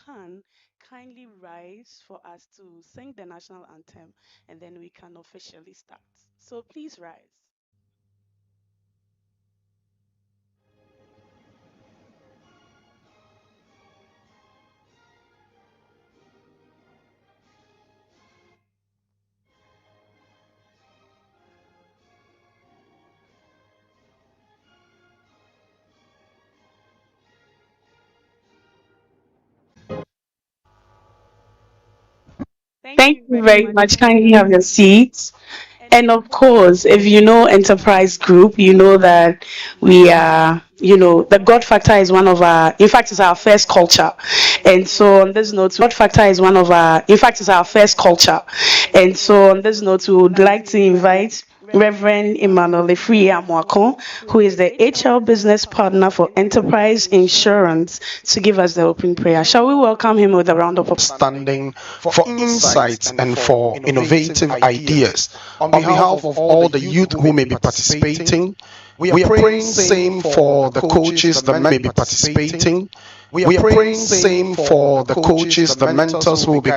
can, kindly rise for us to sing the national anthem and then we can officially start. So please rise. Thank Thank you you very very much. much. Kindly Kindly have have your your seats. seats. And And of of course, course, if if you you know know Enterprise Enterprise Group, Group, you you know know that that we we are, are, the God factor is one of our, in fact, it's our first culture. And so on this note, God factor is one of our, in fact, it's our first culture. And so on this note, we would like to invite Reverend Emmanuel Efri Amwako, who is the HR business partner for Enterprise Insurance, to give us the opening prayer. Shall we welcome him with a round of applause? Standing for insights and for innovative ideas. On behalf of all the youth who may be participating, we are praying same for the coaches that may be participating. We are praying same for the coaches, the mentors who will be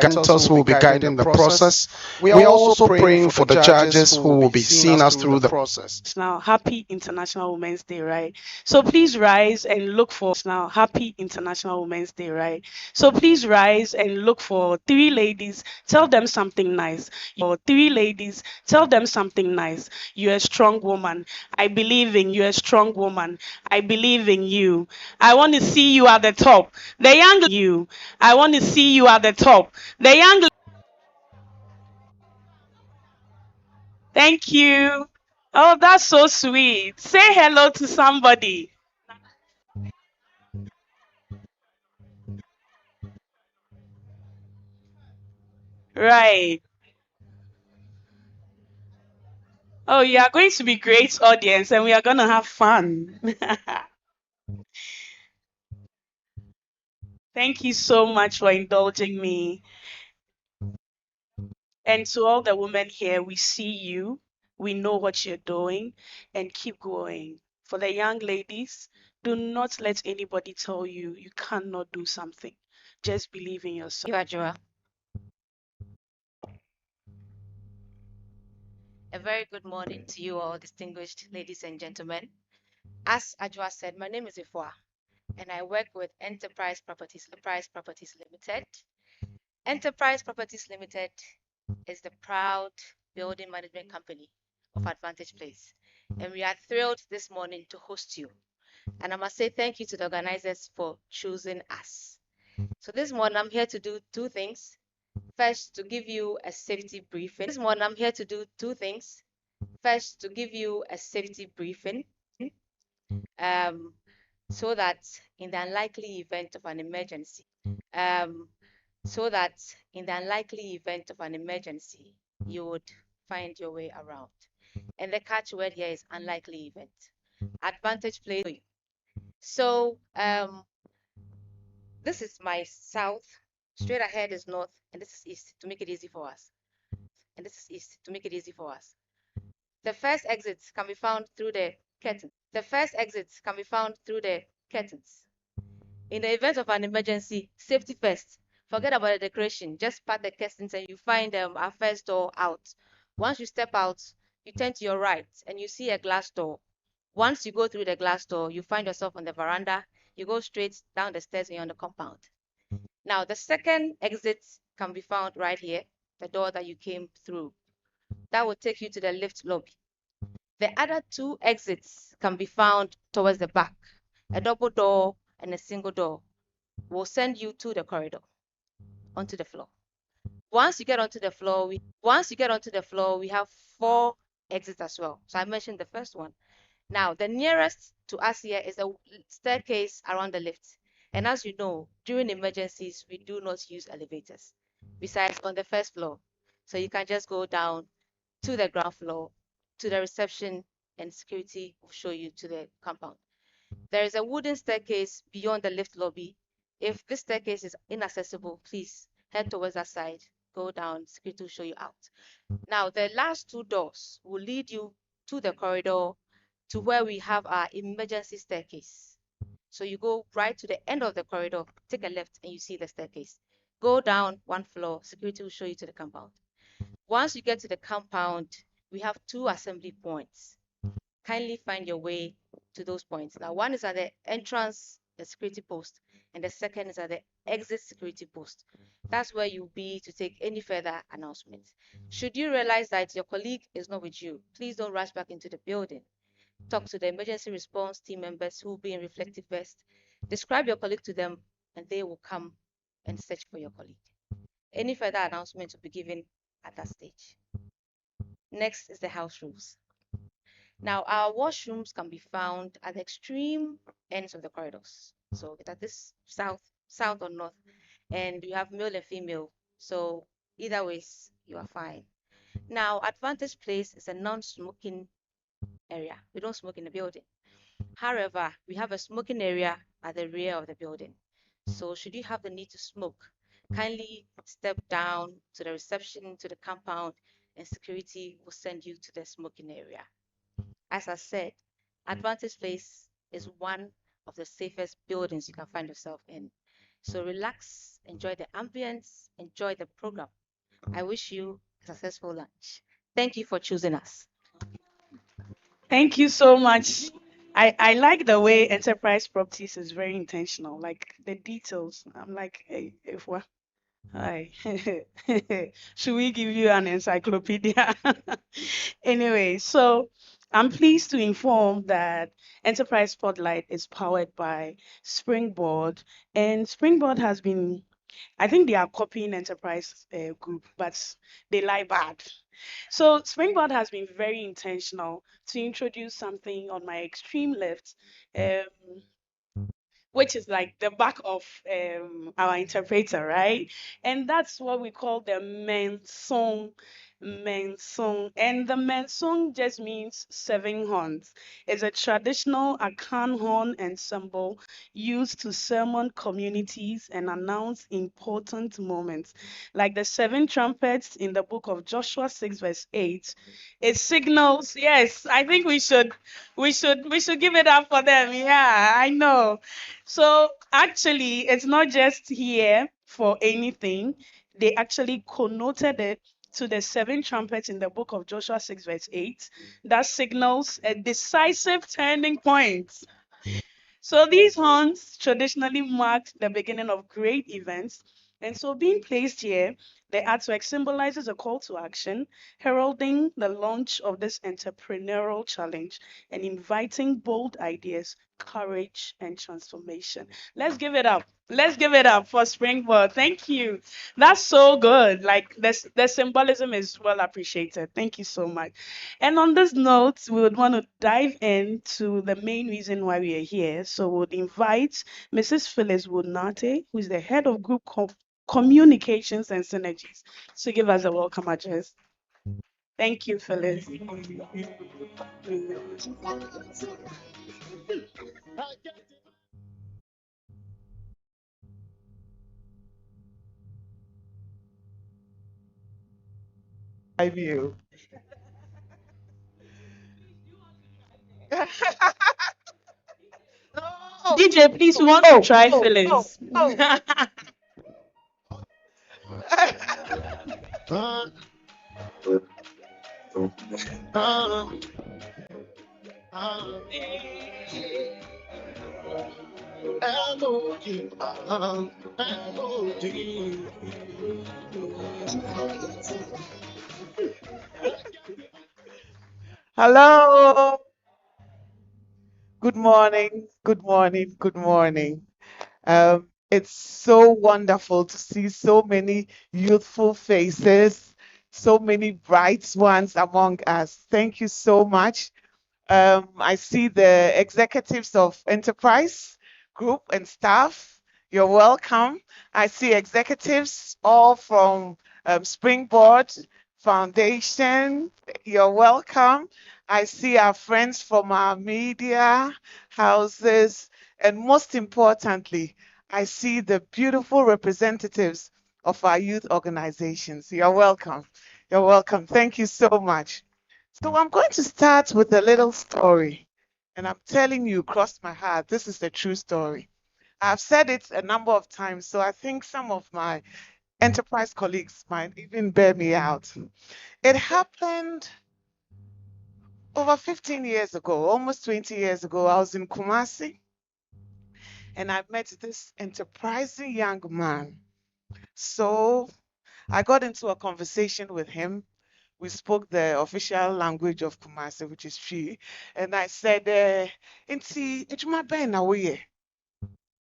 guiding the process. We are also praying for the judges who will be seeing us through the process. Now, happy International Women's Day, right? So please rise and look for now. Happy International Women's Day, right? So please rise and look for three ladies. Tell them something nice. Three ladies. Tell them something nice. You're a strong woman. I believe in you. A strong woman. I believe in you. I want to see you at the top. The young you. I want to see you at the top. The young. Thank you. Oh, that's so sweet. Say hello to somebody. Right. Oh, you are going to be great audience and we are going to have fun. Thank you so much for indulging me. And to all the women here, we see you. We know what you're doing and keep going. For the young ladies, do not let anybody tell you you cannot do something. Just believe in yourself. You, Ajua. A very good morning to you all, distinguished ladies and gentlemen. As Ajua said, my name is Ifwa, and I work with Enterprise Properties Limited. Enterprise Properties Limited is the proud building management company of Advantage Place, and we are thrilled this morning to host you. And I must say thank you to the organizers for choosing us. So this morning I'm here to do two things. First, to give you a safety briefing. This morning I'm here to do two things. First, to give you a safety briefing, um, so that in the unlikely event of an emergency, um, you would find your way around. And the catchword here is unlikely event. Advantage plays. So this is my south. Straight ahead is north, and this is east to make it easy for us. The first exits can be found through the curtains. In the event of an emergency, safety first. Forget about the decoration. Just part the curtains and you find our first door out. Once you step out, you turn to your right and you see a glass door. Once you go through the glass door, you find yourself on the veranda. You go straight down the stairs and you're on the compound. Now, the second exit can be found right here, the door that you came through. That will take you to the lift lobby. The other two exits can be found towards the back. A double door and a single door will send you to the corridor, onto the floor. Once you get onto the floor, we have four exits as well. So I mentioned the first one. Now, the nearest to us here is a staircase around the lift. And as you know, during emergencies, we do not use elevators. Besides, on the first floor. So you can just go down to the ground floor, to the reception, and security will show you to the compound. There is a wooden staircase beyond the lift lobby. If this staircase is inaccessible, please head towards that side, go down, security will show you out. Now, the last two doors will lead you to the corridor to where we have our emergency staircase. So you go right to the end of the corridor, take a left, and you see the staircase. Go down one floor, security will show you to the compound. Once you get to the compound, we have 2 assembly points. Kindly find your way to those points. Now, one is at the entrance security post, and the second is at the exit security post. That's where you'll be to take any further announcements. Should you realize that your colleague is not with you, please don't rush back into the building. Talk to the emergency response team members who will be in reflective vest. Describe your colleague to them, and they will come and search for your colleague. Any further announcements will be given at that stage. Next is the house rules. Now, our washrooms can be found at the extreme ends of the corridors. So that is south or north, and you have male and female. So either ways, you are fine. Now, Advantage Place is a non-smoking area. We don't smoke in the building. However, we have a smoking area at the rear of the building. So should you have the need to smoke, kindly step down to the reception, to the compound, and security will send you to the smoking area. As I said, Advantage Place is one of the safest buildings you can find yourself in. So relax, enjoy the ambience, enjoy the program. I wish you a successful lunch. Thank you for choosing us. Thank you so much. I like the way Enterprise Properties is very intentional, like the details. I'm like, hey, if what? Hi. Should we give you an encyclopedia? Anyway, so I'm pleased to inform that Enterprise Spotlight is powered by Springboard, and Springboard has been, I think they are copying Enterprise Group, but they lie bad. So Springboard has been very intentional to introduce something on my extreme left, um, which is like the back of our interpreter, right? And that's what we call the mensong. Mensong. And the mensong just means 7 horns. It's a traditional Akan horn ensemble used to sermon communities and announce important moments. Like the 7 trumpets in the book of Joshua 6, verse 8. It signals, yes, I think we should give it up for them. Yeah, I know. So actually, it's not just here for anything. They actually connoted it to the 7 trumpets in the book of Joshua 6, verse 8. That signals a decisive turning point. So these horns traditionally marked the beginning of great events. And so being placed here, the artwork symbolizes a call to action, heralding the launch of this entrepreneurial challenge and inviting bold ideas, courage, and transformation. Let's give it up. Let's give it up for Springboard. Thank you. That's so good. Like this, the symbolism is well appreciated. Thank you so much. And on this note, we would want to dive into the main reason why we are here. So we would invite Mrs. Phyllis Woodnate, who is the head of group communications and synergies, to give us a welcome address. Thank you, Phyllis. You. Oh, DJ, please, we want to try Phyllis. oh. Hello. Good morning. Good morning. Good morning. It's so wonderful to see so many youthful faces, so many bright ones among us. Thank you so much. I see the executives of Enterprise Group and staff. You're welcome. I see executives all from Springboard Foundation. You're welcome. I see our friends from our media houses. And most importantly, I see the beautiful representatives of our youth organizations. You're welcome. You're welcome. Thank you so much. So I'm going to start with a little story. And I'm telling you, cross my heart, this is the true story. I've said it a number of times, so I think some of my enterprise colleagues might even bear me out. It happened over 15 years ago, almost 20 years ago. I was in Kumasi and I met this enterprising young man. So I got into a conversation with him. We spoke the official language of Kumasi, which is Twi. And I said, Inti, ejuma bɛn na woyɛ?"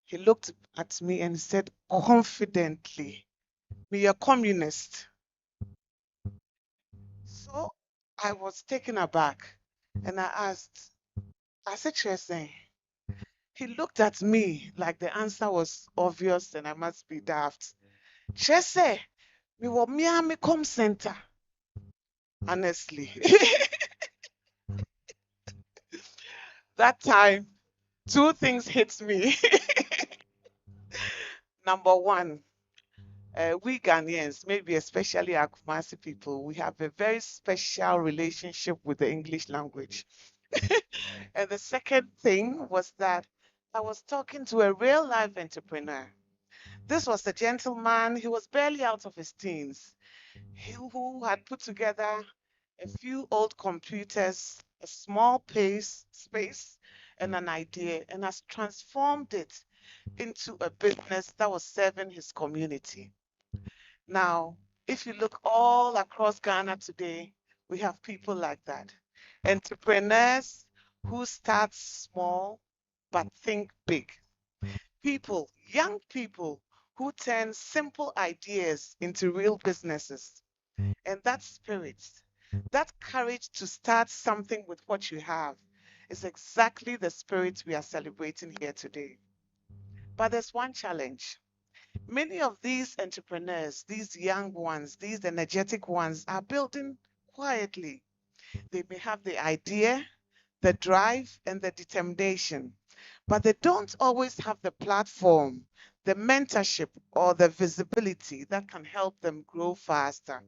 He looked at me and said confidently, "Me a communist." So I was taken aback and I asked, I said, "Chese." He looked at me like the answer was obvious and I must be daft. "Chese, me wɔ Miami Com Center." Honestly, that time, two things hit me. Number one, we Ghanaians, maybe especially our Kumasi people, we have a very special relationship with the English language. And the second thing was that I was talking to a real life entrepreneur. This was a gentleman, he was barely out of his teens, who had put together a few old computers, a small space, and an idea, and has transformed it into a business that was serving his community. Now, if you look all across Ghana today, we have people like that. Entrepreneurs who start small but think big. People, young people who turn simple ideas into real businesses. And that spirit, that courage to start something with what you have, is exactly the spirit we are celebrating here today. But there's one challenge. Many of these entrepreneurs, these young ones, these energetic ones, are building quietly. They may have the idea, the drive, and the determination, but they don't always have the platform, the mentorship, or the visibility that can help them grow faster.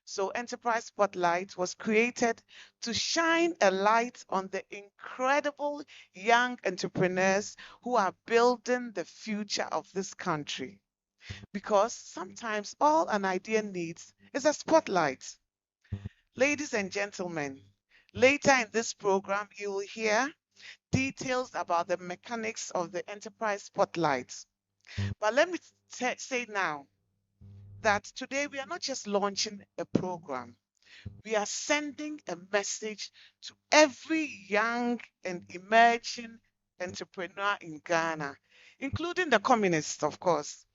So, Enterprise Spotlight was created to shine a light on the incredible young entrepreneurs who are building the future of this country. Because sometimes all an idea needs is a spotlight. Ladies and gentlemen, later in this program, you will hear details about the mechanics of the enterprise spotlight. But let me say now that today we are not just launching a program, we are sending a message to every young and emerging entrepreneur in Ghana, including the communists, of course.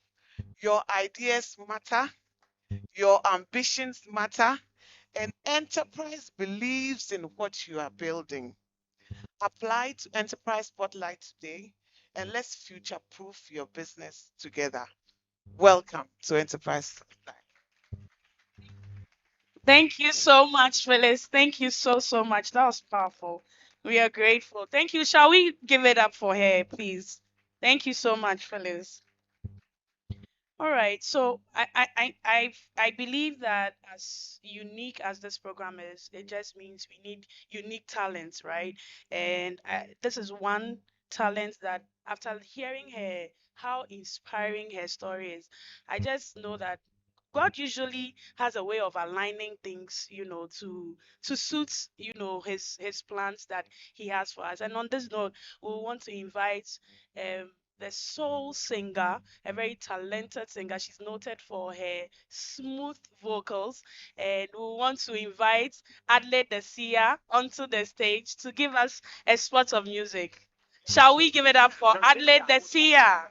Your ideas matter, your ambitions matter, and enterprise believes in what you are building. Apply to Enterprise Spotlight today and let's future proof your business together. Welcome to Enterprise Spotlight. Thank you so much, Phyllis. Thank you so, so much. That was powerful. We are grateful. Thank you. Shall we give it up for her, please? Thank you so much, Phyllis. All right. So I believe that as unique as this program is, it just means we need unique talents, right? And this is one talent that after hearing her, how inspiring her story is, I just know that God usually has a way of aligning things, to suit, his plans that he has for us. And on this note, we want to invite the soul singer, a very talented singer. She's noted for her smooth vocals. And we want to invite Adelaide Desia onto the stage to give us a spot of music. Shall we give it up for Adelaide Desia?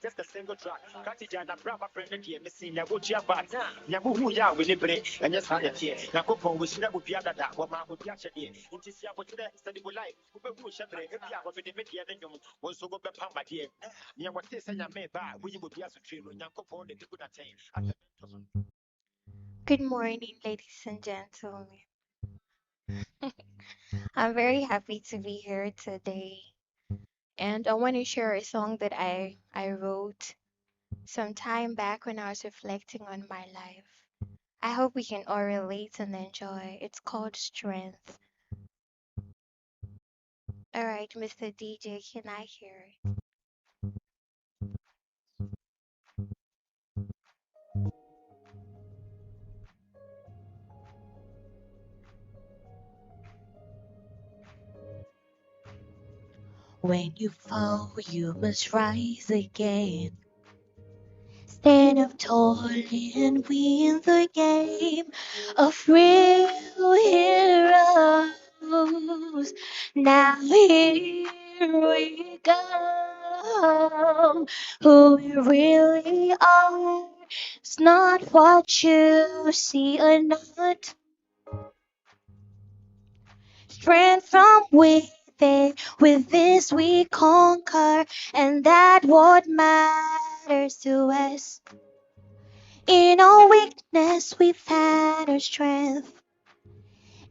Just a single track. Katijana Brava friend here, missing Yabuchia Bata, Yabu Ya, Willie Bray, and yes, I hear. Nakopo, we should have Piada, what man would catch it. Intisia, what you study with life, who should have the media, then you was so good Pamba dear. Near what they say, I may buy, we would be as a tree, Yakopo, the good attain. Good morning, ladies and gentlemen. I'm very happy to be here today, and I want to share a song that I wrote some time back when I was reflecting on my life. I hope we can all relate and enjoy. It's called strength. All right, Mr. DJ, can I hear it? When you fall, you must rise again. Stand up tall and win the game of real heroes. Now here we go. Who we really are. It's not what you see or not. Strength from within. With this we conquer, and that what matters to us. In our weakness we find our strength,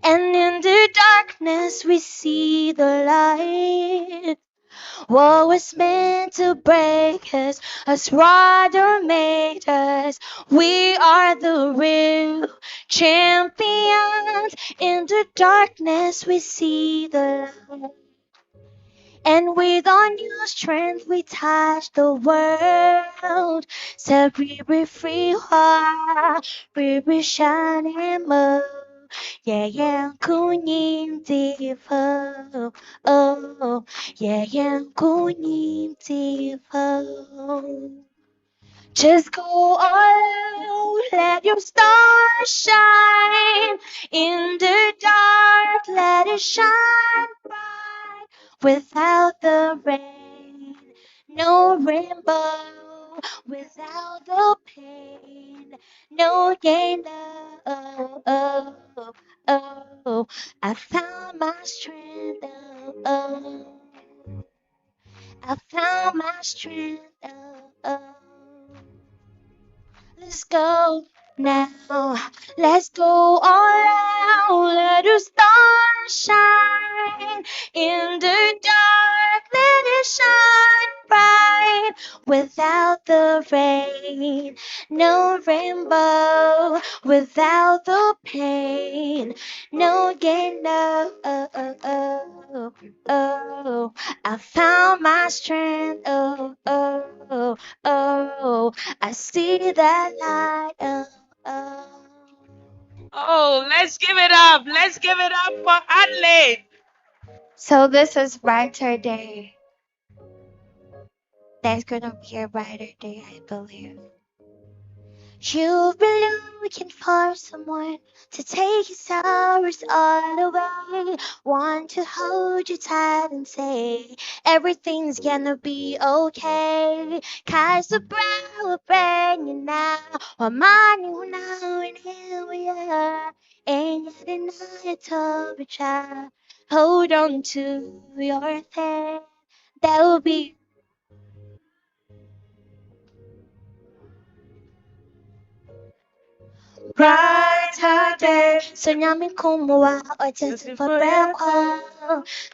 and in the darkness we see the light. What was meant to break us has rather made us. We are the real champions. In the darkness we see the light. And with our new strength we touch the world. So we be free heart, we be shining more. Yeah, yeah, kunim tifo. Oh, yeah, yeah, kunim tifo. Just go all out, let your star shine in the dark, let it shine bright without the rain. No rainbow without the pain. No gain. Oh, oh, oh, oh. I found my strength. Oh, oh. I found my strength. Oh, oh. Let's go now. Let's go all out. Let the stars shine in the dark. Let it shine bright without the rain. No rainbow without the pain. No gain. No. Oh, oh, oh, oh. I found my strength. Oh, oh, oh. Oh, I see that light. Oh, oh. Oh, let's give it up. Let's give it up for Adelaide. So this is brighter day. There's gonna be a brighter day, I believe. You've been looking for someone to take your sorrows all away. Want to hold you tight and say everything's gonna be okay. Cause the brow will bring you now. Well, mine you now, and here we are. And yet deny to be child. Hold on to your thing. There will be brighter day. Tsunami kumuha or just for breath.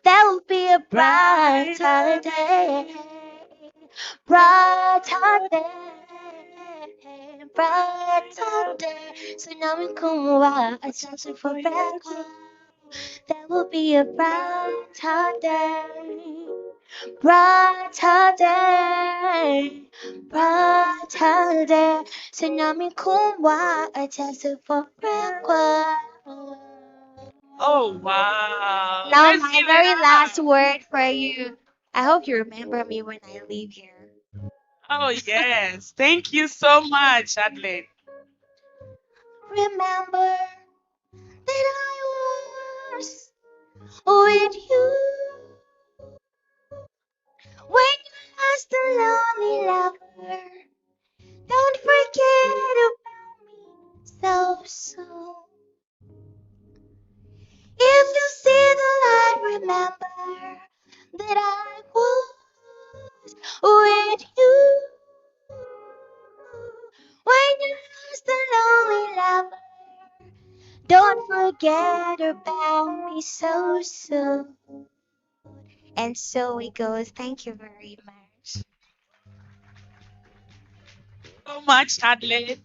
There will be a brighter day. Brighter day. Brighter day. Tsunami kumuha or just for breath. There will be a brighter day. Brighter day, brighter day. Tsunami kumwa atasa for breakfast. Oh, wow. Now Let's my give it very up. last word for you. I hope you remember me when I leave here. Oh, yes. Thank you so much, Adelaide. Remember that I was with you when you lost a lonely lover. Don't forget about me so soon. If you see the light, remember that I was with you when you lost a lonely lover. Don't forget about me so soon. And so it goes. Thank you very much. So much, Adelaide.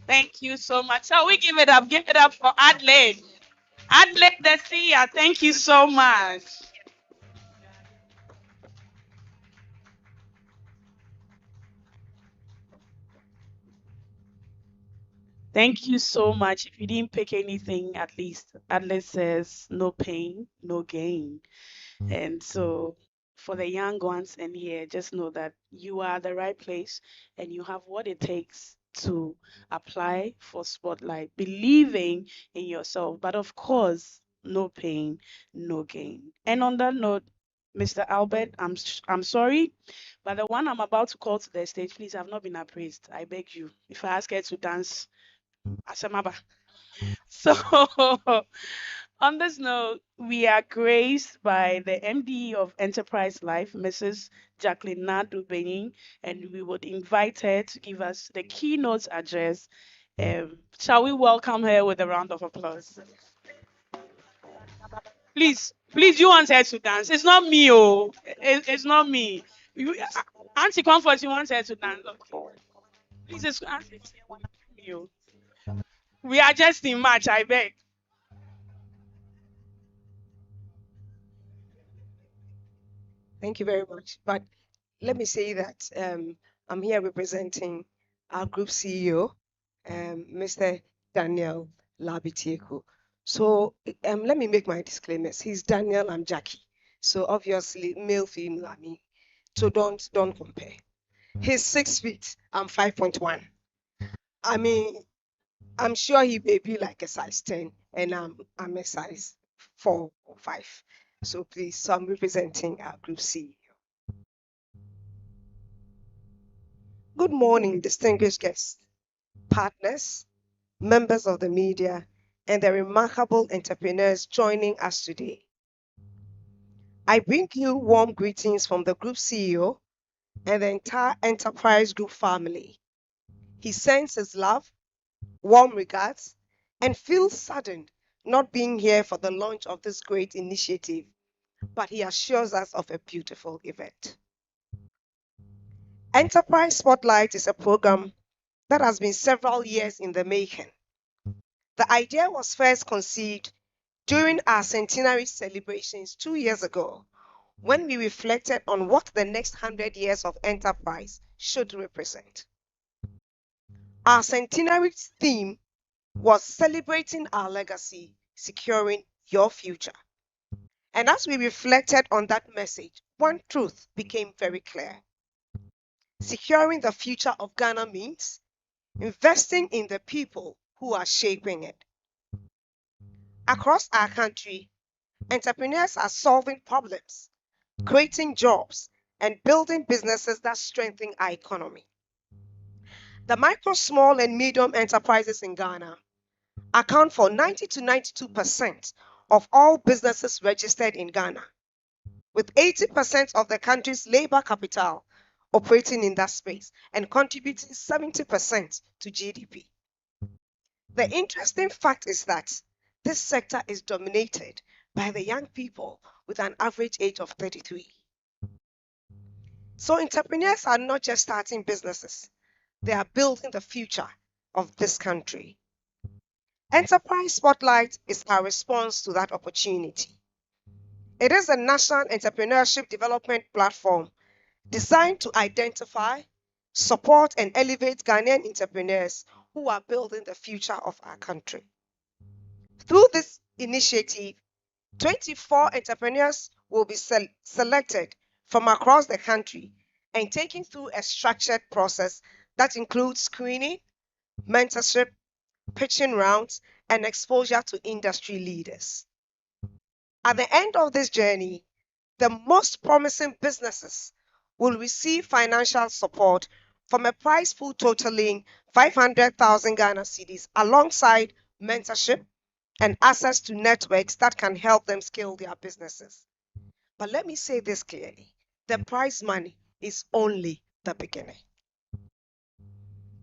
Thank you so much. So we give it up. Give it up for Adelaide. Adelaide the seer. Thank you so much. Thank you so much. If you didn't pick anything, at least Adelaide says no pain, no gain. And so, for the young ones in here, just know that you are at the right place and you have what it takes to apply for Spotlight, believing in yourself. But of course, no pain, no gain. And on that note, Mr. Albert, I'm sorry, but the one I'm about to call to the stage, please, have not been appraised. I beg you. If I ask her to dance, Asemaba. So, on this note, we are graced by the MD of Enterprise Life, Mrs. Jacqueline Nadu Benin, and we would invite her to give us the keynote address. Shall we welcome her with a round of applause? Please, please, you want her to dance? It's not me, oh, it's not me. Auntie Comfort, you want her to dance? Okay. Please, it's Auntie, me, oh. We are just in March, I beg. Thank you very much. But let me say that I'm here representing our group CEO, Mr. Daniel Labitieku. So let me make my disclaimers. He's Daniel, I'm Jackie. So obviously male, female, I mean. So don't compare. He's 6 feet, I'm 5.1. I mean, I'm sure he may be like a size 10, and I'm a size 4 or 5. So please, so I'm representing our group CEO. Good morning, distinguished guests, partners, members of the media, and the remarkable entrepreneurs joining us today. I bring you warm greetings from the group CEO and the entire Enterprise Group family. He sends his love, warm regards, and feels saddened not being here for the launch of this great initiative, but he assures us of a beautiful event. Enterprise Spotlight is a program that has been several years in the making. The idea was first conceived during our centenary celebrations 2 years ago, when we reflected on what the next 100 years of enterprise should represent. Our centenary theme was celebrating our legacy, securing your future. And as we reflected on that message, one truth became very clear. Securing the future of Ghana means investing in the people who are shaping it. Across our country, entrepreneurs are solving problems, creating jobs, and building businesses that strengthen our economy. The micro, small, and medium enterprises in Ghana account for 90 to 92% of all businesses registered in Ghana, with 80% of the country's labor capital operating in that space and contributing 70% to GDP. The interesting fact is that this sector is dominated by the young people with an average age of 33. So entrepreneurs are not just starting businesses, they are building the future of this country. Enterprise Spotlight is our response to that opportunity. It is a national entrepreneurship development platform designed to identify, support, and elevate Ghanaian entrepreneurs who are building the future of our country. Through this initiative, 24 entrepreneurs will be selected from across the country and taken through a structured process that includes screening, mentorship, pitching rounds, and exposure to industry leaders. At the end of this journey, the most promising businesses will receive financial support from a prize pool totaling 500,000 Ghana cedis alongside mentorship and access to networks that can help them scale their businesses. But let me say this clearly, the prize money is only the beginning.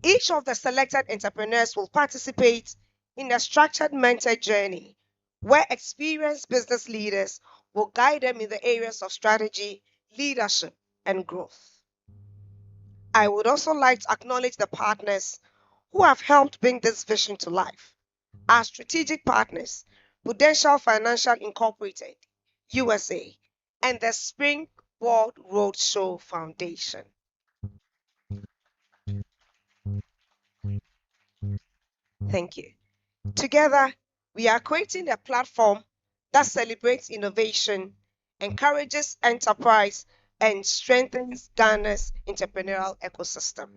Each of the selected entrepreneurs will participate in a structured mentor journey where experienced business leaders will guide them in the areas of strategy, leadership, and growth. I would also like to acknowledge the partners who have helped bring this vision to life. Our strategic partners, Prudential Financial Incorporated, USA, and the Springboard Roadshow Foundation. Thank you. Together, we are creating a platform that celebrates innovation, encourages enterprise, and strengthens Ghana's entrepreneurial ecosystem.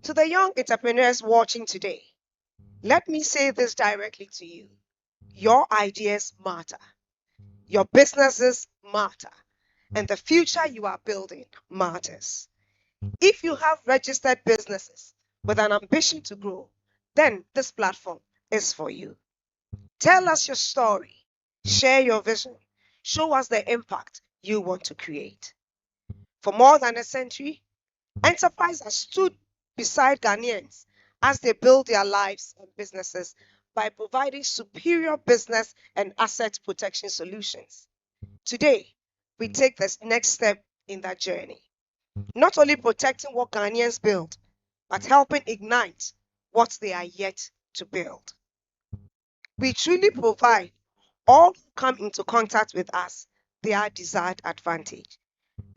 To the young entrepreneurs watching today, let me say this directly to you. Your ideas matter, your businesses matter, and the future you are building matters. If you have registered businesses with an ambition to grow, then this platform is for you. Tell us your story, share your vision, show us the impact you want to create. For more than a century, Enterprise has stood beside Ghanaians as they build their lives and businesses by providing superior business and asset protection solutions. Today, we take this next step in that journey, not only protecting what Ghanaians build, but helping ignite what they are yet to build. We truly provide all who come into contact with us their desired advantage.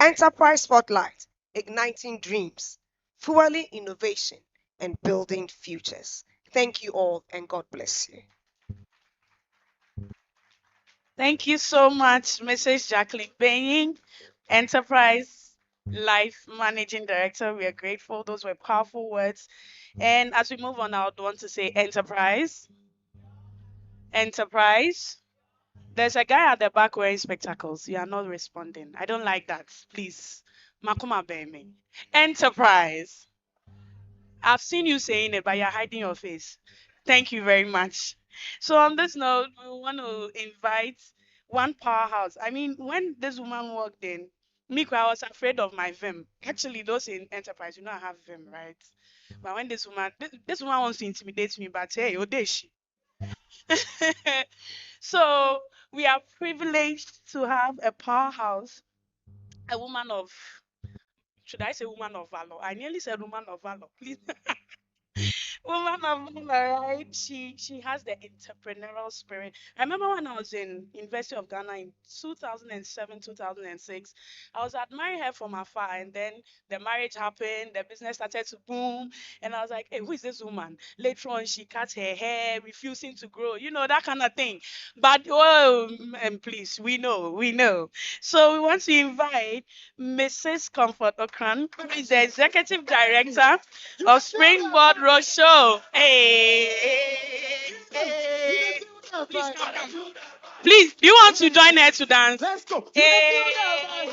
Enterprise Spotlight, igniting dreams, fueling innovation, and building futures. Thank you all, and God bless you. Thank you so much, Mrs. Jacqueline Bain, Enterprise Life Managing Director. We are grateful. Those were powerful words. And as we move on, I would want to say enterprise. Enterprise. There's a guy at the back wearing spectacles. You are not responding. I don't like that. Please. Makuma Beme. Enterprise. I've seen you saying it, but you're hiding your face. Thank you very much. So on this note, we want to invite one powerhouse. I mean, when this woman walked in, Miko, I was afraid of my vim. Actually, those in enterprise, I have vim, right? But when this woman wants to intimidate me, but hey, Odeshi. So we are privileged to have a powerhouse, a woman of, should I say woman of valor? I nearly said woman of valor. Please. Woman of valor, right? She has the entrepreneurial spirit. I remember when I was in University of Ghana in 2007, 2006, I was admiring her from afar, and then the marriage happened, the business started to boom, and I was like, hey, who is this woman? Later on, she cut her hair, refusing to grow, that kind of thing. But oh, and please, we know. So we want to invite Mrs. Comfort Okran, who is the executive director of Springboard Roadshow. Hey, hey, hey. Please come. Please, do you want to join her to dance? Let's go. Hey, hey.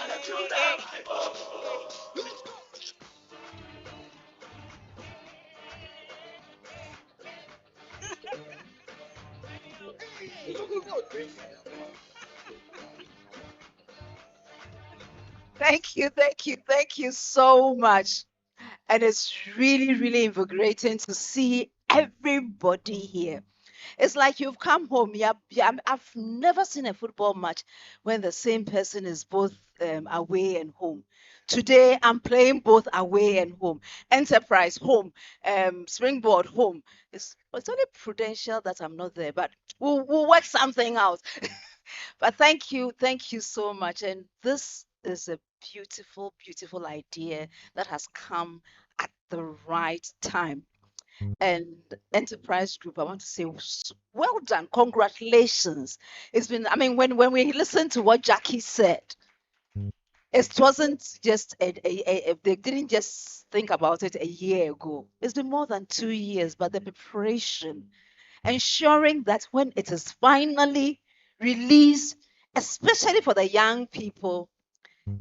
Thank you so much. And it's really, really invigorating to see everybody here. It's like you've come home. I've never seen a football match when the same person is both away and home. Today, I'm playing both away and home. Enterprise, home. Springboard, home. It's only Prudential that I'm not there, but we'll work something out. But thank you so much. And this is a beautiful, beautiful idea that has come at the right time. And Enterprise Group, I want to say, well done, congratulations. It's been, I mean, when we listened to what Jackie said, it wasn't just they didn't just think about it a year ago. It's been more than 2 years, but the preparation, ensuring that when it is finally released, especially for the young people,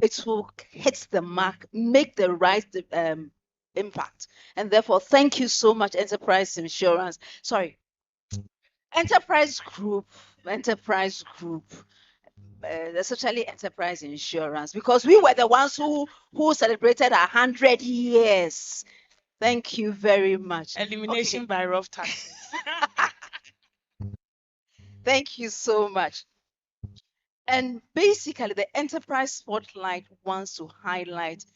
it will hit the mark, make the right impact. And therefore, thank you so much, Enterprise Insurance. Sorry, Enterprise Group, Enterprise Group, especially Enterprise Insurance, because we were the ones who celebrated 100 years. Thank you very much. Elimination by rough taxes. Thank you so much. And basically, the Enterprise Spotlight wants to highlight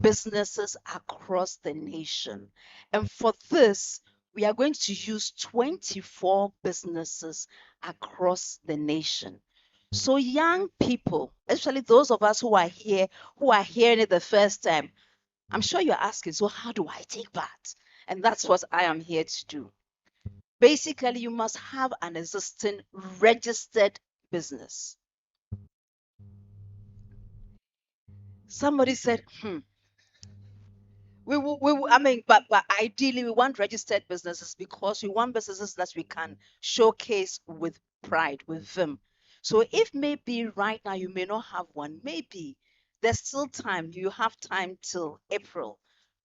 businesses across the nation. And for this, we are going to use 24 businesses across the nation. So young people, especially those of us who are here, who are hearing it the first time, I'm sure you're asking, so how do I take part? And that's what I am here to do. Basically, you must have an existing registered business. Somebody said, I mean, but ideally we want registered businesses because we want businesses that we can showcase with pride, with vim. So if maybe right now you may not have one, maybe there's still time. You have time till April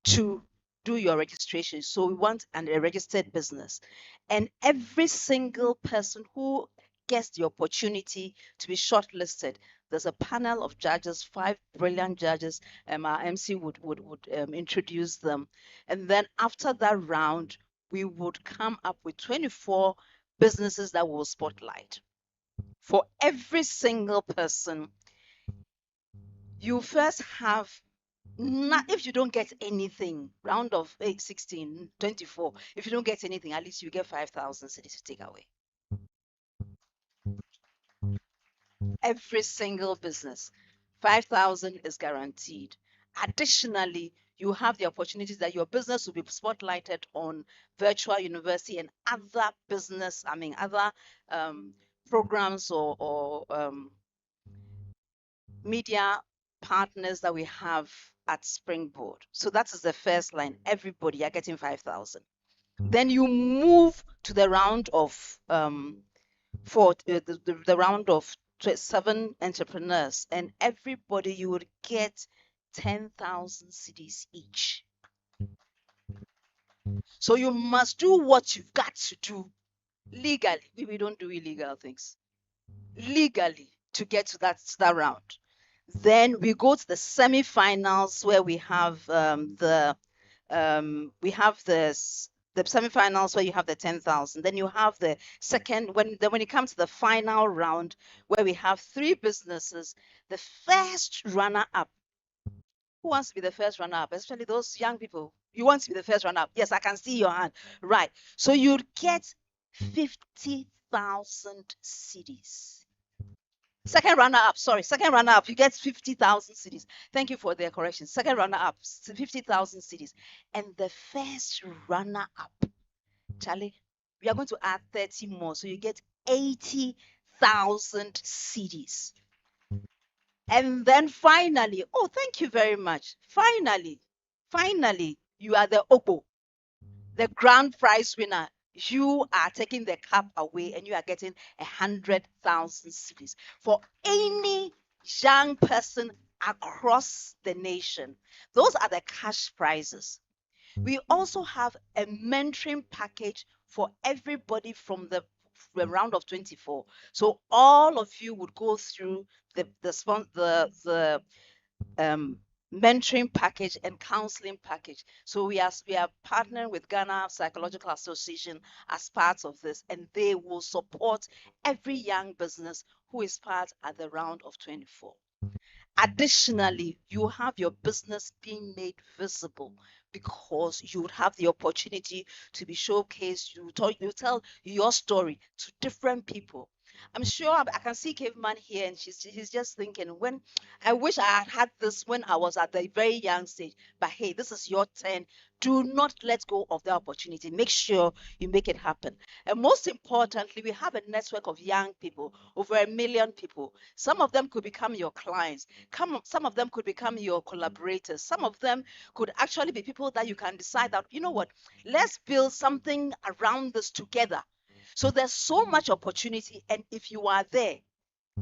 to do your registration. So we want a registered business. And every single person who gets the opportunity to be shortlisted, there's a panel of judges, 5 brilliant judges. Our MC would introduce them. And then after that round, we would come up with 24 businesses that will spotlight. For every single person, you first have, not if you don't get anything, round of 8, 16, 24, if you don't get anything, at least you get 5,000 cedis to take away. Every single business, 5,000 is guaranteed. Additionally, you have the opportunities that your business will be spotlighted on virtual university and other business, other programs or media partners that we have at Springboard. So that is the first line. Everybody are getting 5,000. Then you move to the round of the round of 7 entrepreneurs, and everybody you would get 10,000 cedis each. So you must do what you've got to do legally. We don't do illegal things. Legally to get to that round. Then we go to the semi-finals where we have the semi-finals where you have the 10,000. Then you have the second when it comes to the final round where we have 3 businesses. The first runner-up. Who wants to be the first runner-up? Especially those young people. You want to be the first runner-up? Yes, I can see your hand. Right. So you'd get 50,000 cedis. Second runner-up, you get 50,000 cedis. Thank you for the correction. Second runner-up, 50,000 cedis. And the first runner-up, Charlie, we are going to add 30 more. So you get 80,000 cedis. And then finally, oh, thank you very much. Finally, you are the Opo, the grand prize winner. You are taking the cup away and you are getting 100,000 cedis for any young person across the nation. Those are the cash prizes. We also have a mentoring package for everybody from the round of 24. So all of you would go through the mentoring package and counseling package. So we are partnering with Ghana Psychological Association as part of this, and they will support every young business who is part at the round of 24. Additionally, you have your business being made visible because you would have the opportunity to be showcased. You tell your story to different people. I'm sure I can see Caveman here, and he's just thinking, when I wish I had this when I was at the very young stage. But hey, this is your turn. Do not let go of the opportunity. Make sure you make it happen. And most importantly, we have a network of young people, over 1 million people. Some of them could become your clients. Some of them could become your collaborators. Some of them could actually be people that you can decide that, you know what, let's build something around this together. So there's so much opportunity. And if you are there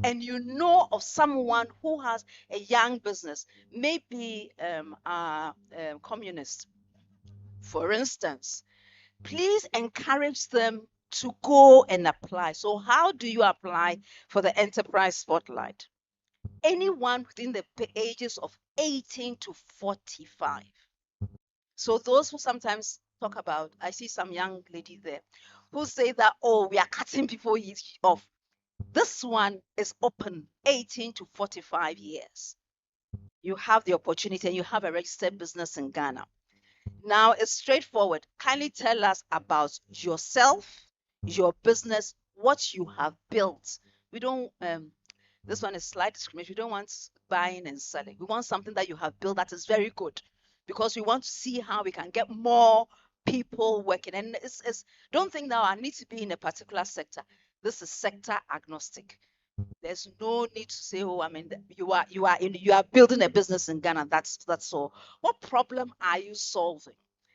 and you know of someone who has a young business, maybe a communist, for instance, please encourage them to go and apply. So how do you apply for the Enterprise Spotlight? Anyone within the ages of 18 to 45. So those who sometimes talk about, I see some young lady there who say that, oh, we are cutting people off. This one is open 18 to 45 years. you have the opportunity and you have a registered business in Ghana. Now it's straightforward. Kindly tell us about yourself, your business, what you have built. We don't this one is slight discrimination. We don't want buying and selling. We want something that you have built that is very good because we want to see how we can get more people working. And it's don't think that I need to be in a particular sector. This is sector agnostic. There's no need to say, oh, I mean, you are building a business in Ghana. That's all. What problem are you solving?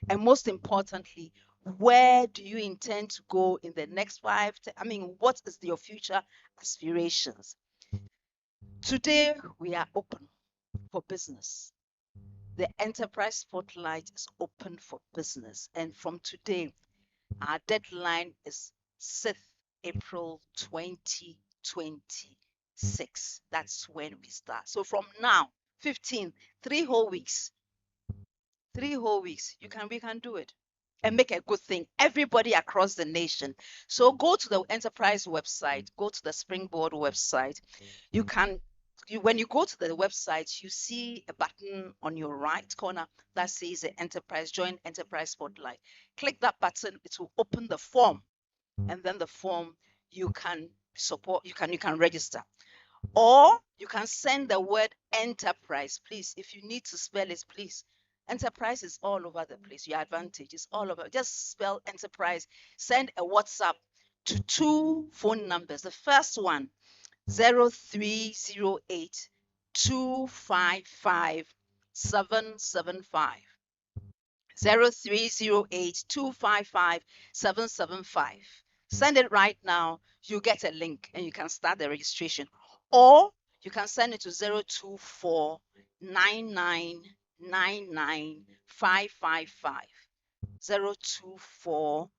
And most importantly, where do you intend to go in the next I mean, what is your future aspirations? Today we are open for business. The enterprise spotlight is open for business. And from today, our deadline is 6th April 2026. That's when we start. So from now, 15, 3 whole weeks, 3 whole weeks, we can do it and make a good thing. Everybody across the nation. So go to the enterprise website, go to the Springboard website. When you go to the website, you see a button on your right corner that says the enterprise, join enterprise spotlight. Click that button, it will open the form, and then the form you can register. Or you can send the word enterprise, please. If you need to spell it, please. Enterprise is all over the place. Your advantage is all over. Just spell enterprise. Send a WhatsApp to 2 phone numbers. The first one, 0308 255 775. 0308 255 775. Send it right now. You get a link and you can start the registration. Or you can send it to 024 9999 555. 024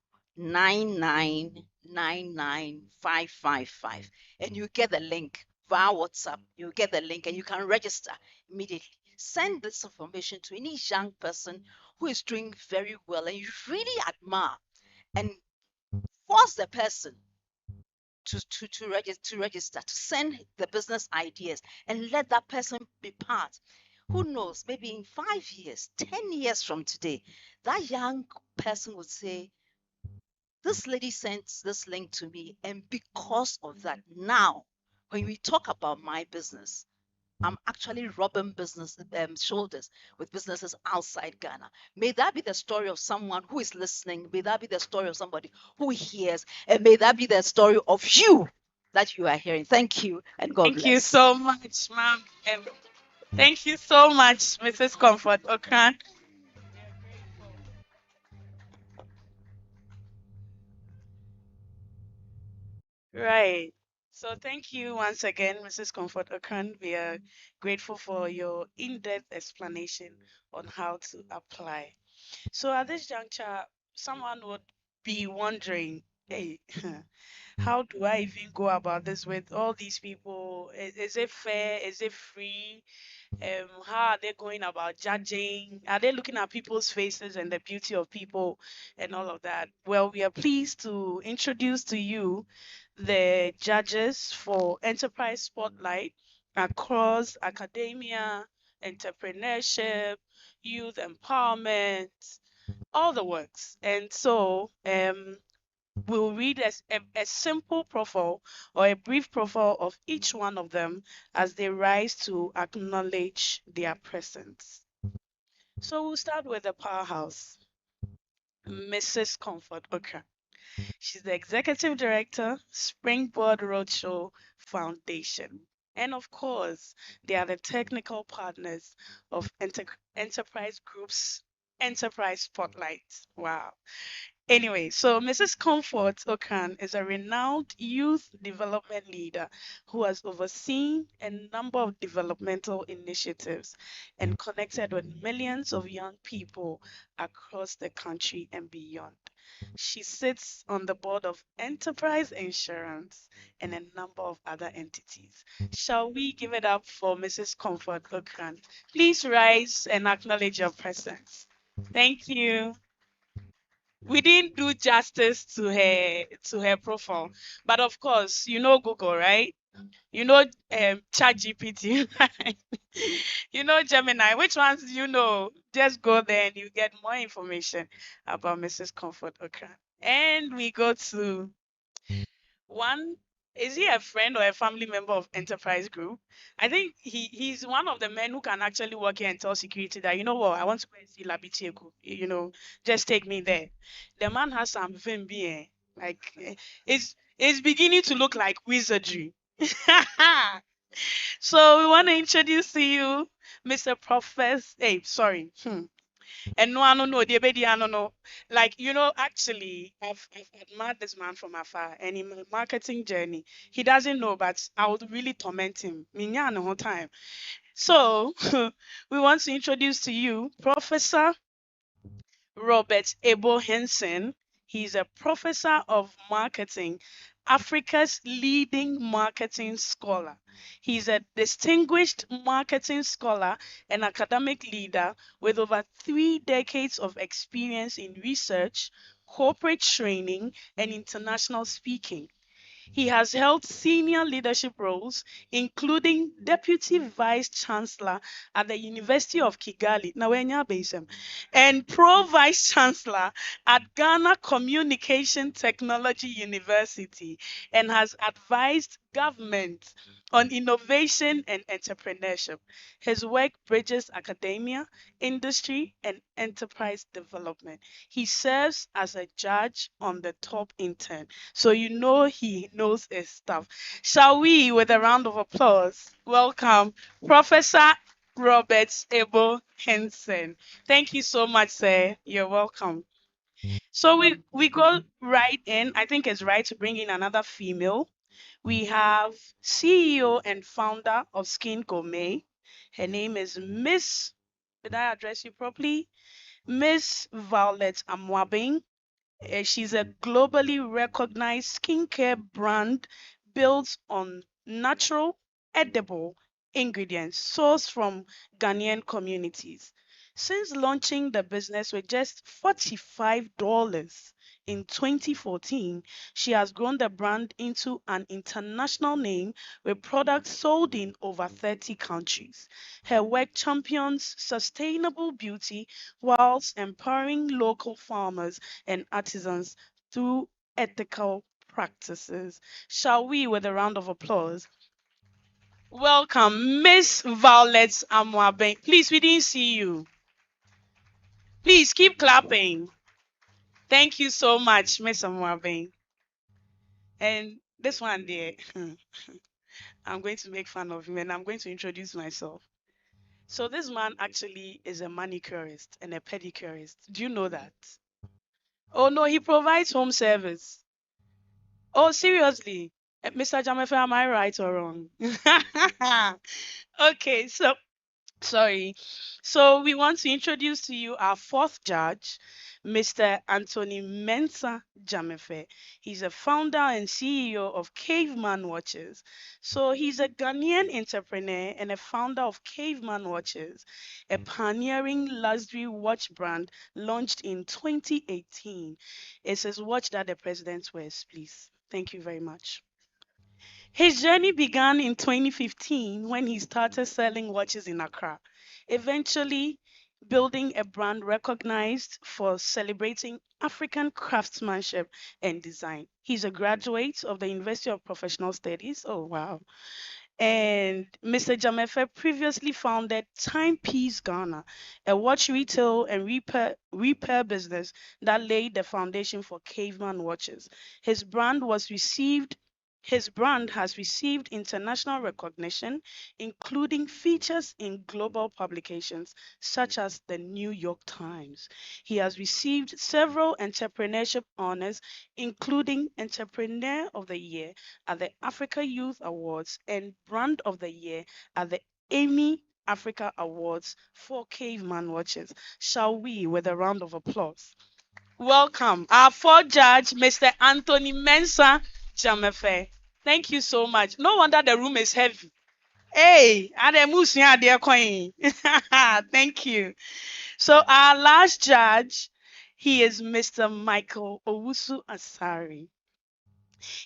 and you get the link via WhatsApp. You get the link and you can register immediately. Send this information to any young person who is doing very well and you really admire, and force the person to register, to send the business ideas, and let that person be part. Who knows, maybe in 5 years, 10 years from today, that young person would say, this lady sent this link to me, and because of that, now when we talk about my business, I'm actually rubbing business shoulders with businesses outside Ghana. May that be the story of someone who is listening. May that be the story of somebody who hears, and may that be the story of you that you are hearing. Thank you, and God Thank you bless. so much, ma'am. And thank you so much, Mrs. Comfort Okran. Right. So thank you once again, Mrs. Comfort Okran. We are grateful for your in-depth explanation on how to apply. So at this juncture, someone would be wondering, hey, how do I even go about this with all these people? Is it fair? Is it free? How are they going about judging? Are they looking at people's faces and the beauty of people and all of that? Well, we are pleased to introduce to you the judges for Enterprise Spotlight across academia, entrepreneurship, youth empowerment, all the works. And so, we'll read a simple profile or a brief profile of each one of them as they rise to acknowledge their presence. So we'll start with the powerhouse, Mrs. Comfort Okra. She's the Executive Director, Springboard Roadshow Foundation. And of course, they are the technical partners of Enterprise Group's Enterprise Spotlight. Wow. Anyway, so Mrs. Comfort Okan is a renowned youth development leader who has overseen a number of developmental initiatives and connected with millions of young people across the country and beyond. She sits on the board of Enterprise Insurance and a number of other entities. Shall we give it up for Mrs. Comfort Okan? Please rise and acknowledge your presence. Thank you. We didn't do justice to her profile, but of course, you know Google, right? You know, Chat GPT, you know, Gemini. Which ones do you know? Just go there and you get more information about Mrs. Comfort Okran. And we go to one. Is he a friend or a family member of Enterprise Group? I think he's one of the men who can actually walk here and tell security that, you know what, I want to go and see Labitieko. Just take me there. The man has some vim, like it's beginning to look like wizardry. So we want to introduce to you Mr. Professor. Hey, sorry. And no, I don't know. I don't know. Like, actually, I've admired this man from afar. And in my marketing journey, he doesn't know, but I would really torment him. Minya the whole time. So we want to introduce to you Professor Robert Abel Henson. He's a professor of marketing, Africa's leading marketing scholar. He's a distinguished marketing scholar and academic leader with over 3 decades of experience in research, corporate training, and international speaking. He has held senior leadership roles, including Deputy Vice Chancellor at the University of Kigali, Nawenya Basem, and Pro Vice Chancellor at Ghana Communication Technology University, and has advised government on innovation and entrepreneurship. His work bridges academia, industry, and enterprise development. He serves as a judge on the top intern, so you know he knows his stuff. Shall we, with a round of applause, welcome Professor Robert Abel Henson. Thank you so much, sir. You're welcome. So we go right in. I think it's right to bring in another female. We have CEO and founder of Skin Gourmet. Her name is Miss, did I address you properly? Miss Violet Amwabing. She's a globally recognized skincare brand built on natural, edible ingredients sourced from Ghanaian communities. Since launching the business with just $45 in 2014, she has grown the brand into an international name with products sold in over 30 countries. Her work champions sustainable beauty whilst empowering local farmers and artisans through ethical practices. Shall we, with a round of applause, welcome Miss Violet Amwabe? Please, we didn't see you. Please keep clapping. Thank you so much, Miss Amwabe. And this one there, I'm going to make fun of him and I'm going to introduce myself. So this man actually is a manicurist and a pedicurist. Do you know that? Oh no, he provides home service. Oh, seriously? Mr. Jamefe, am I right or wrong? Okay, so sorry. So we want to introduce to you our fourth judge, Mr. Anthony Mensah Jamefe. He's a founder and CEO of Caveman Watches. So he's a Ghanaian entrepreneur and a founder of Caveman Watches, a pioneering luxury watch brand launched in 2018. It's his watch that the president wears, please. Thank you very much. His journey began in 2015 when he started selling watches in Accra, eventually building a brand recognized for celebrating African craftsmanship and design. He's a graduate of the University of Professional Studies. Oh, wow. And Mr. Jamefe previously founded Timepiece Ghana, a watch retail and repair business that laid the foundation for Caveman watches. His brand was received his brand has received international recognition, including features in global publications such as the New York Times. He has received several entrepreneurship honors, including Entrepreneur of the Year at the Africa Youth Awards and Brand of the Year at the Emmy Africa Awards for Caveman Watches. Shall we, with a round of applause, welcome our fourth judge, Mr. Anthony Mensah Jamefe. Thank you so much. No wonder the room is heavy. Hey, Ademusia dear coin. Thank you. So our last judge, he is Mr. Michael Owusu Asari.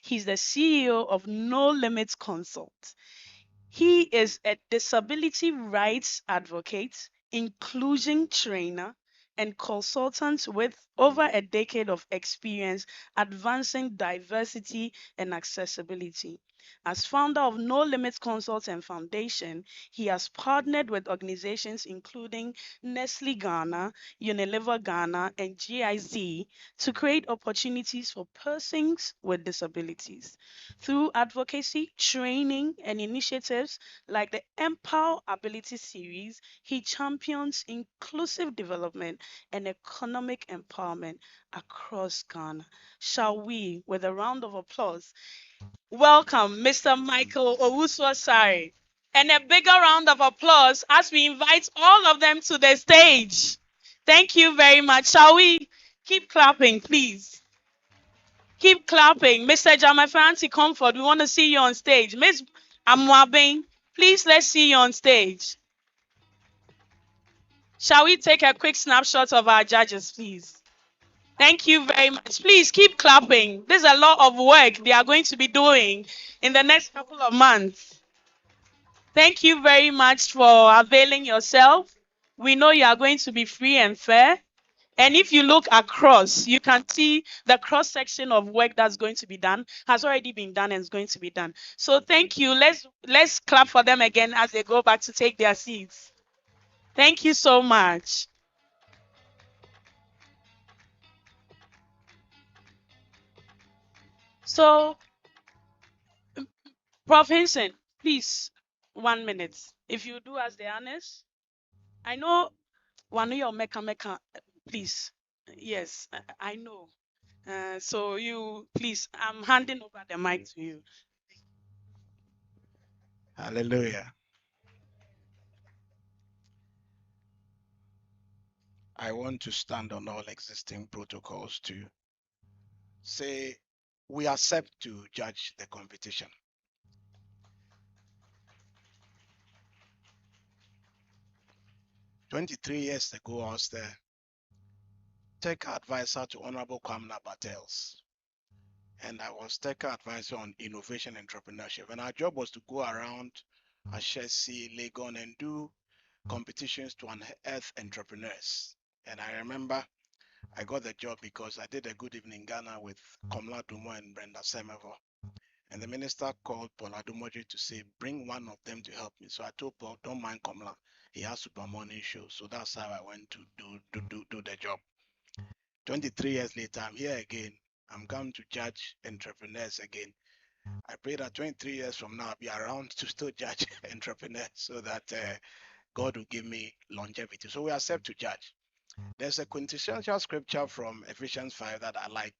He's the CEO of No Limits Consult. He is a disability rights advocate, inclusion trainer, and consultant with over a decade of experience advancing diversity and accessibility. As founder of No Limits Consult and Foundation, he has partnered with organizations including Nestle Ghana, Unilever Ghana, and GIZ to create opportunities for persons with disabilities. Through advocacy, training, and initiatives like the Empower Ability series, he champions inclusive development and economic empowerment across Ghana. Shall we, with a round of applause, welcome Mr. Michael Owusu-Asare, and a bigger round of applause as we invite all of them to the stage. Thank you very much. Shall we keep clapping, please? Keep clapping. Mr. Jamafanti Comfort, we want to see you on stage. Miss Amwabeng, please let's see you on stage. Shall we take a quick snapshot of our judges, please? Thank you very much. Please keep clapping. There's a lot of work they are going to be doing in the next couple of months. Thank you very much for availing yourself. We know you are going to be free and fair. And if you look across, you can see the cross section of work that's going to be done has already been done and is going to be done. So thank you. Let's clap for them again as they go back to take their seats. Thank you so much. So, Prof. Hinson, please, 1 minute. If you do as the honors, I know one of your meka, please. Yes, I know. So you, please, I'm handing over the mic to you. Hallelujah. I want to stand on all existing protocols to say we accept to judge the competition. 23 years ago, I was the tech advisor to Honorable Kwamna Bartels, and I was tech advisor on innovation entrepreneurship. And our job was to go around Ashesi, Legon, and do competitions to unearth entrepreneurs. And I remember I got the job because I did a Good Evening Ghana with Komla Dumo and Brenda Semevo. And the minister called Paul Adumoji to say, bring one of them to help me. So I told Paul, don't mind Komla. He has Super Morning Show. So that's how I went to do the job. 23 years later, I'm here again. I'm come to judge entrepreneurs again. I pray that 23 years from now, I'll be around to still judge entrepreneurs so that God will give me longevity. So we accept to judge. There's a quintessential scripture from Ephesians 5 that I like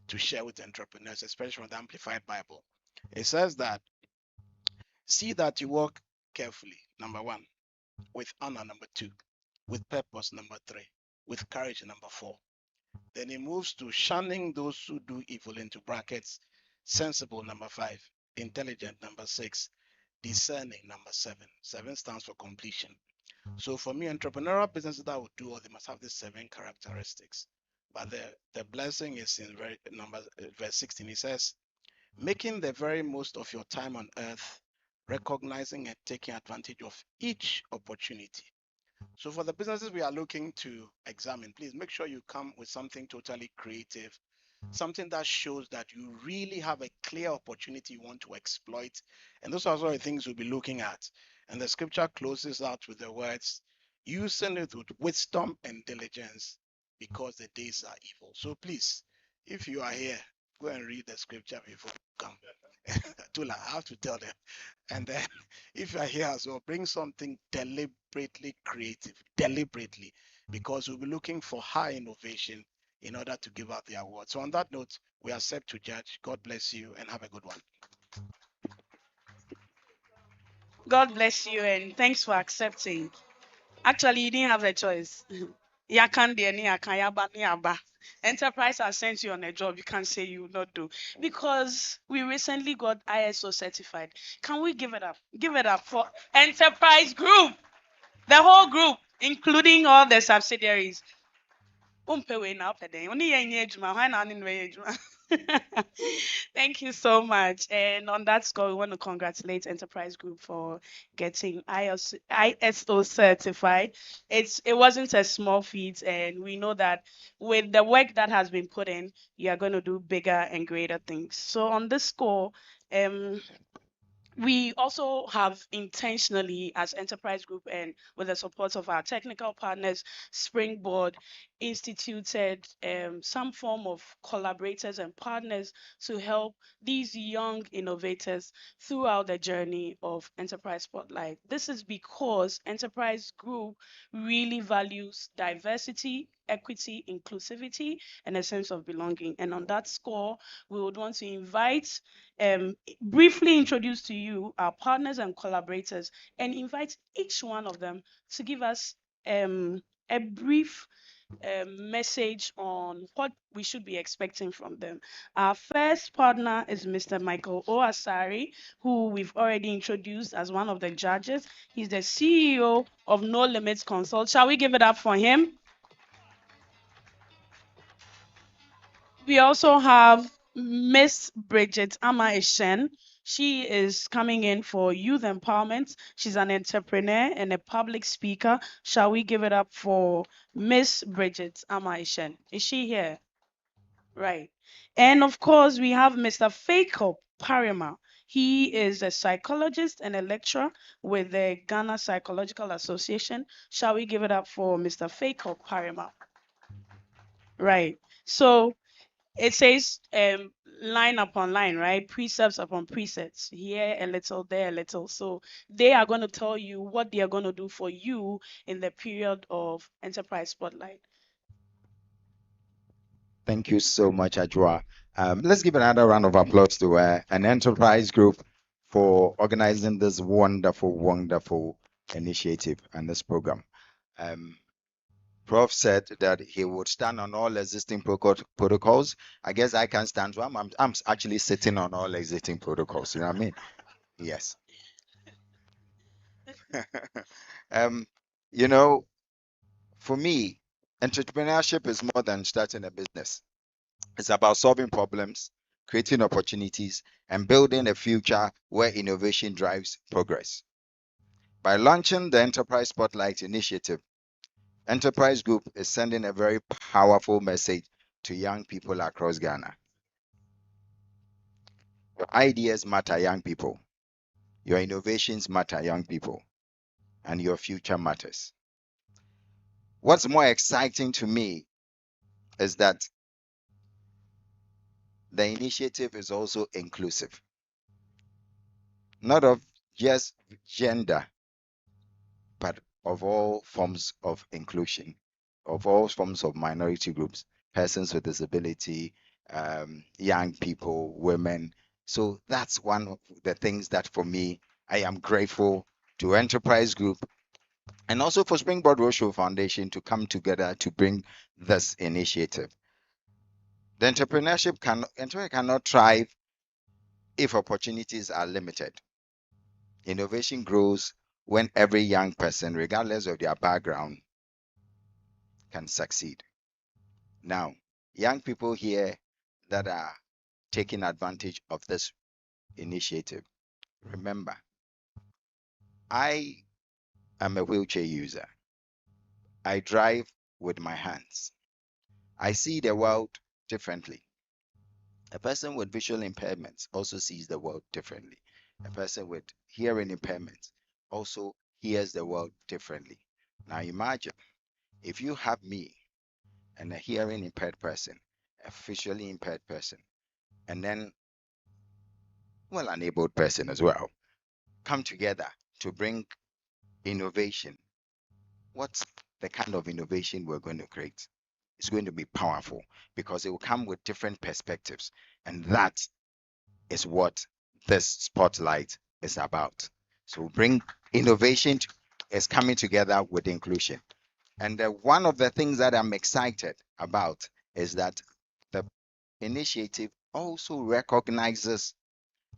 to share with entrepreneurs, especially from the Amplified Bible. It says that, see that you walk carefully, number 1, with honor, number 2, with purpose, number 3, with courage, number 4. Then he moves to shunning those who do evil, into brackets, sensible, number 5, intelligent, number 6, discerning, number 7. 7 stands for completion. So for me, entrepreneurial businesses that would do all, they must have these 7 characteristics. But the blessing is in verse 16. It says, making the very most of your time on earth, recognizing and taking advantage of each opportunity. So for the businesses we are looking to examine, please make sure you come with something totally creative, something that shows that you really have a clear opportunity you want to exploit. And those are sort of things we'll be looking at. And the scripture closes out with the words, using it with wisdom and diligence because the days are evil. So please, if you are here, go and read the scripture before you come. Tula, I have to tell them. And then if you are here as well, bring something deliberately creative, deliberately, because we'll be looking for high innovation in order to give out the award. So on that note, we accept to judge. God bless you and have a good one. God bless you and thanks for accepting. Actually, you didn't have a choice. Yakan de ni yakan, yaba ni yaba. Enterprise has sent you on a job you can't say you will not do. Because we recently got ISO certified. Can we give it up? Give it up for Enterprise Group. The whole group, including all the subsidiaries. Umpe we na pede. Oni yenye ejuma, why na ni we ejuma? Thank you so much. And on that score, we want to congratulate Enterprise Group for getting ISO certified. It wasn't a small feat, and we know that with the work that has been put in, you are going to do bigger and greater things. So on this score, um, we also have intentionally, as Enterprise Group and with the support of our technical partners, Springboard, instituted some form of collaborators and partners to help these young innovators throughout the journey of Enterprise Spotlight. This is because Enterprise Group really values diversity, equity, inclusivity, and a sense of belonging. And on that score, we would want to invite briefly introduce to you our partners and collaborators and invite each one of them to give us a brief message on what we should be expecting from them. Our first partner is Mr. Michael Oasari, who we've already introduced as one of the judges. He's the CEO of No Limits Consult. Shall we give it up for him? We also have Miss Bridget Ama-Eshen. She is coming in for youth empowerment. She's an entrepreneur and a public speaker. Shall we give it up for Miss Bridget Ama-Eshen? Is she here? Right. And of course, we have Mr. Faiko Parima. He is a psychologist and a lecturer with the Ghana Psychological Association. Shall we give it up for Mr. Faiko Parima? Right. So it says line upon line, right? Precepts upon precepts, here a little, there a little. So they are going to tell you what they are going to do for you in the period of Enterprise Spotlight. Thank you so much, Ajwa. Let's give another round of applause to an enterprise group for organizing this wonderful, wonderful initiative and this program. Prof said that he would stand on all existing protocols. I guess I can stand. So I'm actually sitting on all existing protocols. You know what I mean? Yes. You know, for me, entrepreneurship is more than starting a business. It's about solving problems, creating opportunities, and building a future where innovation drives progress. By launching the Enterprise Spotlight Initiative, Enterprise Group is sending a very powerful message to young people across Ghana. Your ideas matter, young people. Your innovations matter, young people. And your future matters. What's more exciting to me is that the initiative is also inclusive, not of just gender, but of all forms of inclusion, of all forms of minority groups, persons with disability, young people, women. So that's one of the things that for me, I am grateful to Enterprise Group and also for Springboard Roadshow Foundation to come together to bring this initiative. The entrepreneurship cannot thrive if opportunities are limited. Innovation grows when every young person, regardless of their background, can succeed. Now, young people here that are taking advantage of this initiative, remember, I am a wheelchair user. I drive with my hands. I see the world differently. A person with visual impairments also sees the world differently. A person with hearing impairments also hears the world differently. Now imagine if you have me and a hearing impaired person, a visually impaired person, and then, well, an able person as well, come together to bring innovation. What's the kind of innovation we're going to create? It's going to be powerful because it will come with different perspectives. And that is what this spotlight is about. So bring innovation is coming together with inclusion. And one of the things that I'm excited about is that the initiative also recognizes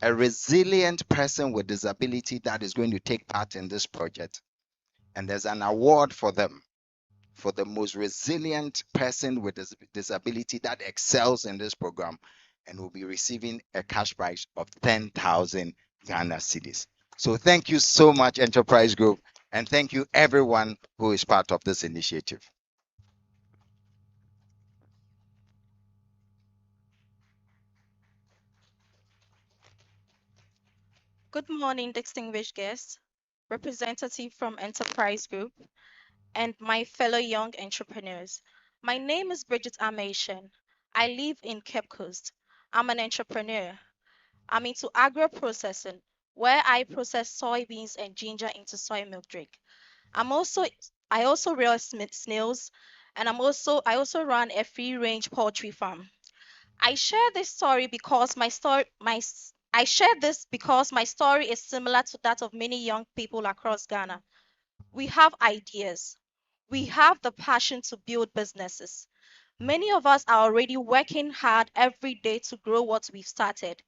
a resilient person with disability that is going to take part in this project. And there's an award for them for the most resilient person with disability that excels in this program. and will be receiving a cash prize of 10,000 Ghana cedis. So thank you so much, Enterprise Group, and thank you everyone who is part of this initiative. Good morning, distinguished guests, representative from Enterprise Group, and my fellow young entrepreneurs. My name is Bridget Amation. I live in Cape Coast. I'm an entrepreneur. I'm into agro processing, where I process soybeans and ginger into soy milk drink. I also rear snails, and I also run a free range poultry farm. I share this story because I share this because my story is similar to that of many young people across Ghana. We have ideas. We have the passion to build businesses. Many of us are already working hard every day to grow what we've started,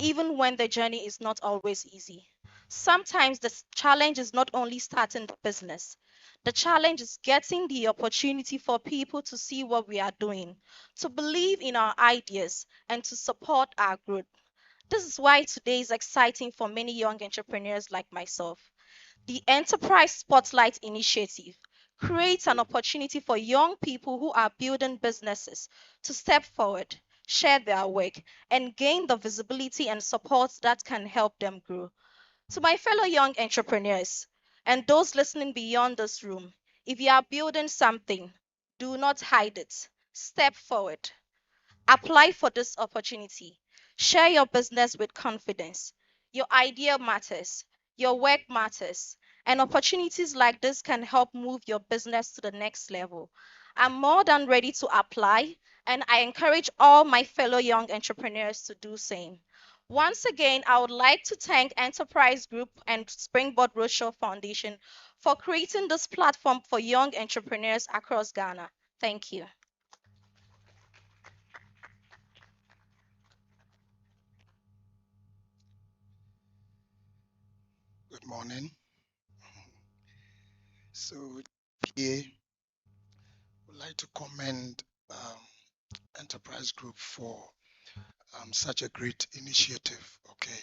even when the journey is not always easy. Sometimes the challenge is not only starting the business, the challenge is getting the opportunity for people to see what we are doing, to believe in our ideas, and to support our growth. This is why today is exciting for many young entrepreneurs like myself. The Enterprise Spotlight Initiative creates an opportunity for young people who are building businesses to step forward, share their work, and gain the visibility and support that can help them grow. To my fellow young entrepreneurs and those listening beyond this room, if you are building something, do not hide it. Step forward. Apply for this opportunity. Share your business with confidence. Your idea matters. Your work matters. And opportunities like this can help move your business to the next level. I'm more than ready to apply, and I encourage all my fellow young entrepreneurs to do same. Once again, I would like to thank Enterprise Group and Springboard Roadshow Foundation for creating this platform for young entrepreneurs across Ghana. Thank you. Good morning. So, PA would like to commend Enterprise Group for such a great initiative. Okay,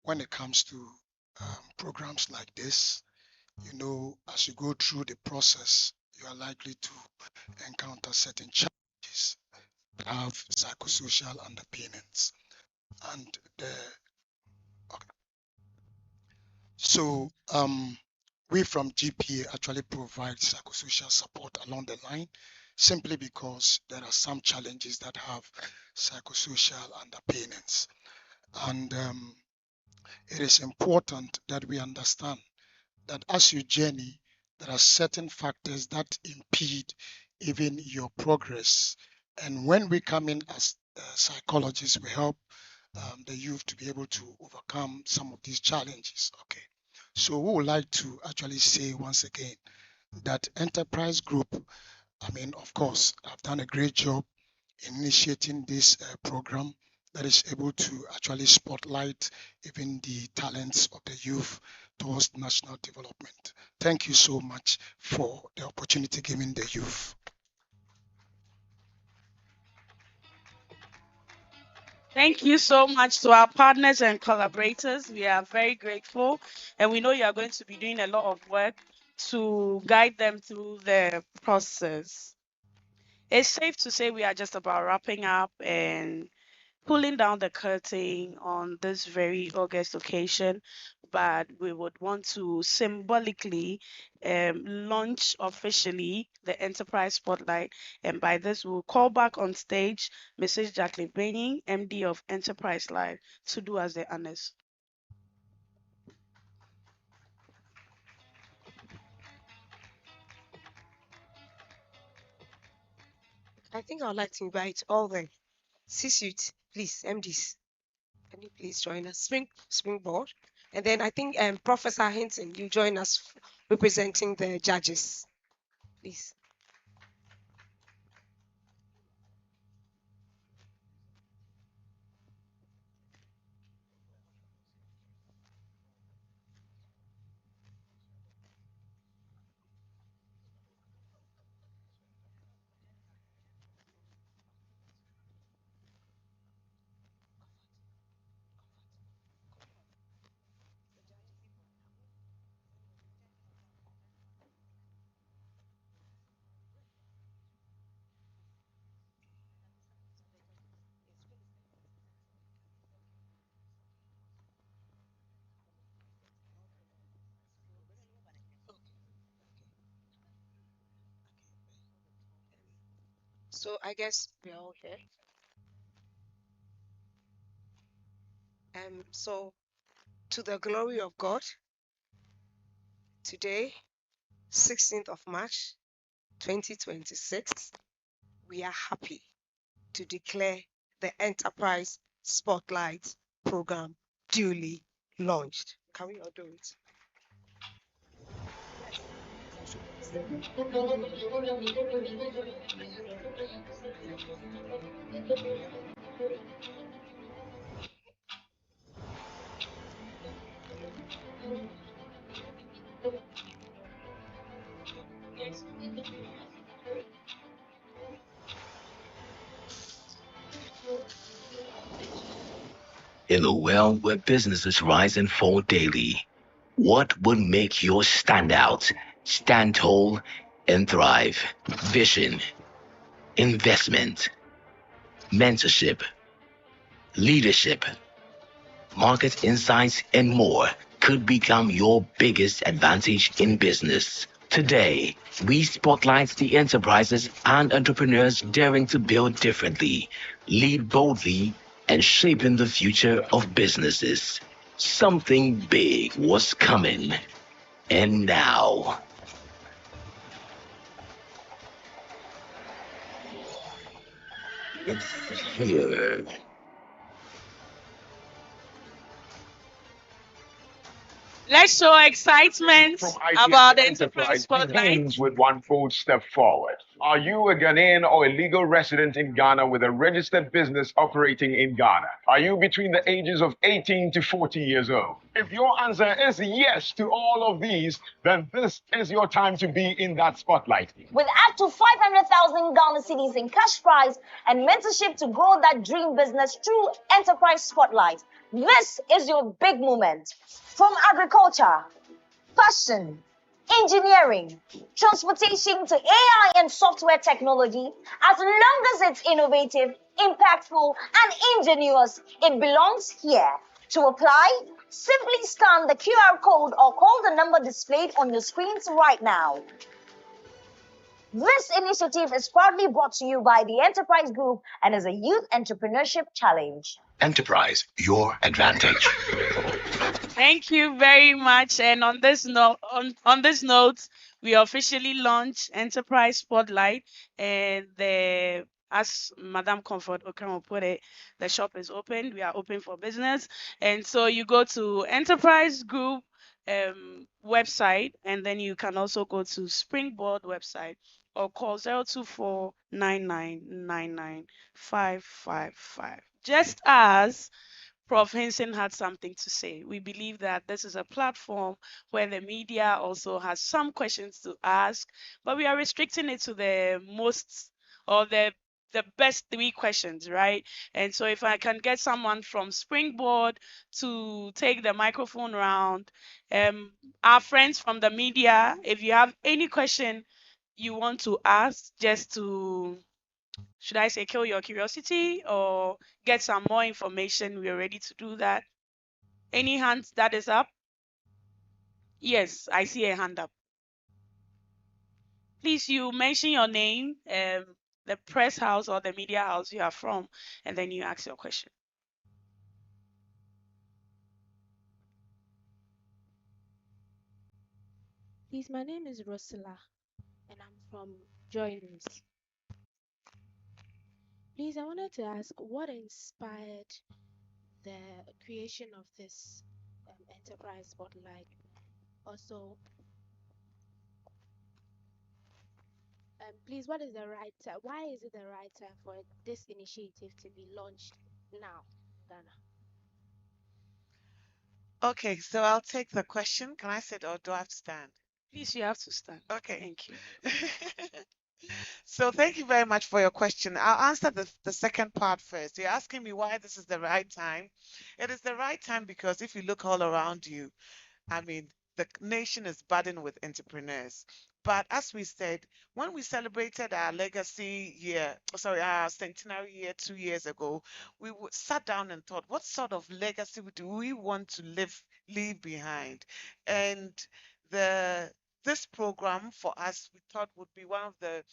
when it comes to programs like this, as you go through the process, you are likely to encounter certain challenges that have psychosocial underpinnings. And the okay, so we from GPA actually provide psychosocial support along the line simply because there are some challenges that have psychosocial underpinnings. And it is important that we understand that as you journey, there are certain factors that impede even your progress. And when we come in as psychologists, we help the youth to be able to overcome some of these challenges. Okay. So we would like to actually say once again that Enterprise Group, I mean, of course, have done a great job in initiating this program that is able to actually spotlight even the talents of the youth towards national development. Thank you so much for the opportunity given the youth. Thank you so much to our partners and collaborators. We are very grateful, and we know you are going to be doing a lot of work to guide them through the process. It's safe to say we are just about wrapping up and pulling down the curtain on this very August occasion, but we would want to symbolically launch officially the Enterprise Spotlight. And by this, we'll call back on stage Mrs. Jacqueline Benning, MD of Enterprise Live, to do us the honors. I think I would like to invite all the C-suite, please, MDs. Can you please join us? Springboard. And then I think Professor Hinton, you join us representing the judges, please. So I guess we're all here. So to the glory of God, today, 16th of March, 2026, we are happy to declare the Enterprise Spotlight program duly launched. Can we all do it? In a world where businesses rise and fall daily, what would make yours stand out, stand tall, and thrive? Vision, investment, mentorship, leadership, market insights, and more could become your biggest advantage in business. Today, we spotlight the enterprises and entrepreneurs daring to build differently, lead boldly, and shaping the future of businesses. Something big was coming. And now, it's here. Let's show excitement From idea about to the Enterprise enterprise Spotlight. begins with one bold step forward. Are you a Ghanaian or a legal resident in Ghana with a registered business operating in Ghana? Are you between the ages of 18 to 40 years old? If your answer is yes to all of these, then this is your time to be in that spotlight. With up to 500,000 Ghana cedis in cash prize and mentorship to grow that dream business through Enterprise Spotlight. This is your big moment. From agriculture, fashion, engineering, transportation to AI and software technology, as long as it's innovative, impactful, and ingenious, it belongs here. To apply, simply scan the QR code or call the number displayed on your screens right now. This initiative is proudly brought to you by the Enterprise Group and is a youth entrepreneurship challenge. Enterprise, your advantage. Thank you very much. And on this note, we officially launch Enterprise Spotlight, and as Madam Comfort Okramo put it, the shop is open. We are open for business, and so you go to Enterprise Group website, and then you can also go to Springboard website or call 02499995555. Just as Prof. Hinson had something to say. We believe that this is a platform where the media also has some questions to ask, but we are restricting it to the most or the best three questions, right? And so if I can get someone from Springboard to take the microphone round, our friends from the media, if you have any question you want to ask, just to, should I say, kill your curiosity or get some more information, we are ready to do that. Any hands that is up? Yes, I see a hand up. Please, you mention your name, the press house or the media house you are from, and then you ask your question. Please, my name is Rosilla and I'm from Joy News. Please, I wanted to ask what inspired the creation of this enterprise spotlight? Also, please, what is the right time? Why is it the right time for this initiative to be launched now in Ghana? Okay, so I'll take the question. Can I sit or do I have to stand? Please, you have to stand. Okay. Thank you. So thank you very much for your question. I'll answer the second part first. You're asking me why this is the right time. It is the right time because if you look all around you, I mean, the nation is burdened with entrepreneurs. But as we said, when we celebrated our legacy year, sorry, our centenary year 2 years ago, we sat down and thought, what sort of legacy do we want to leave behind? And the this program for us, we thought would be one of the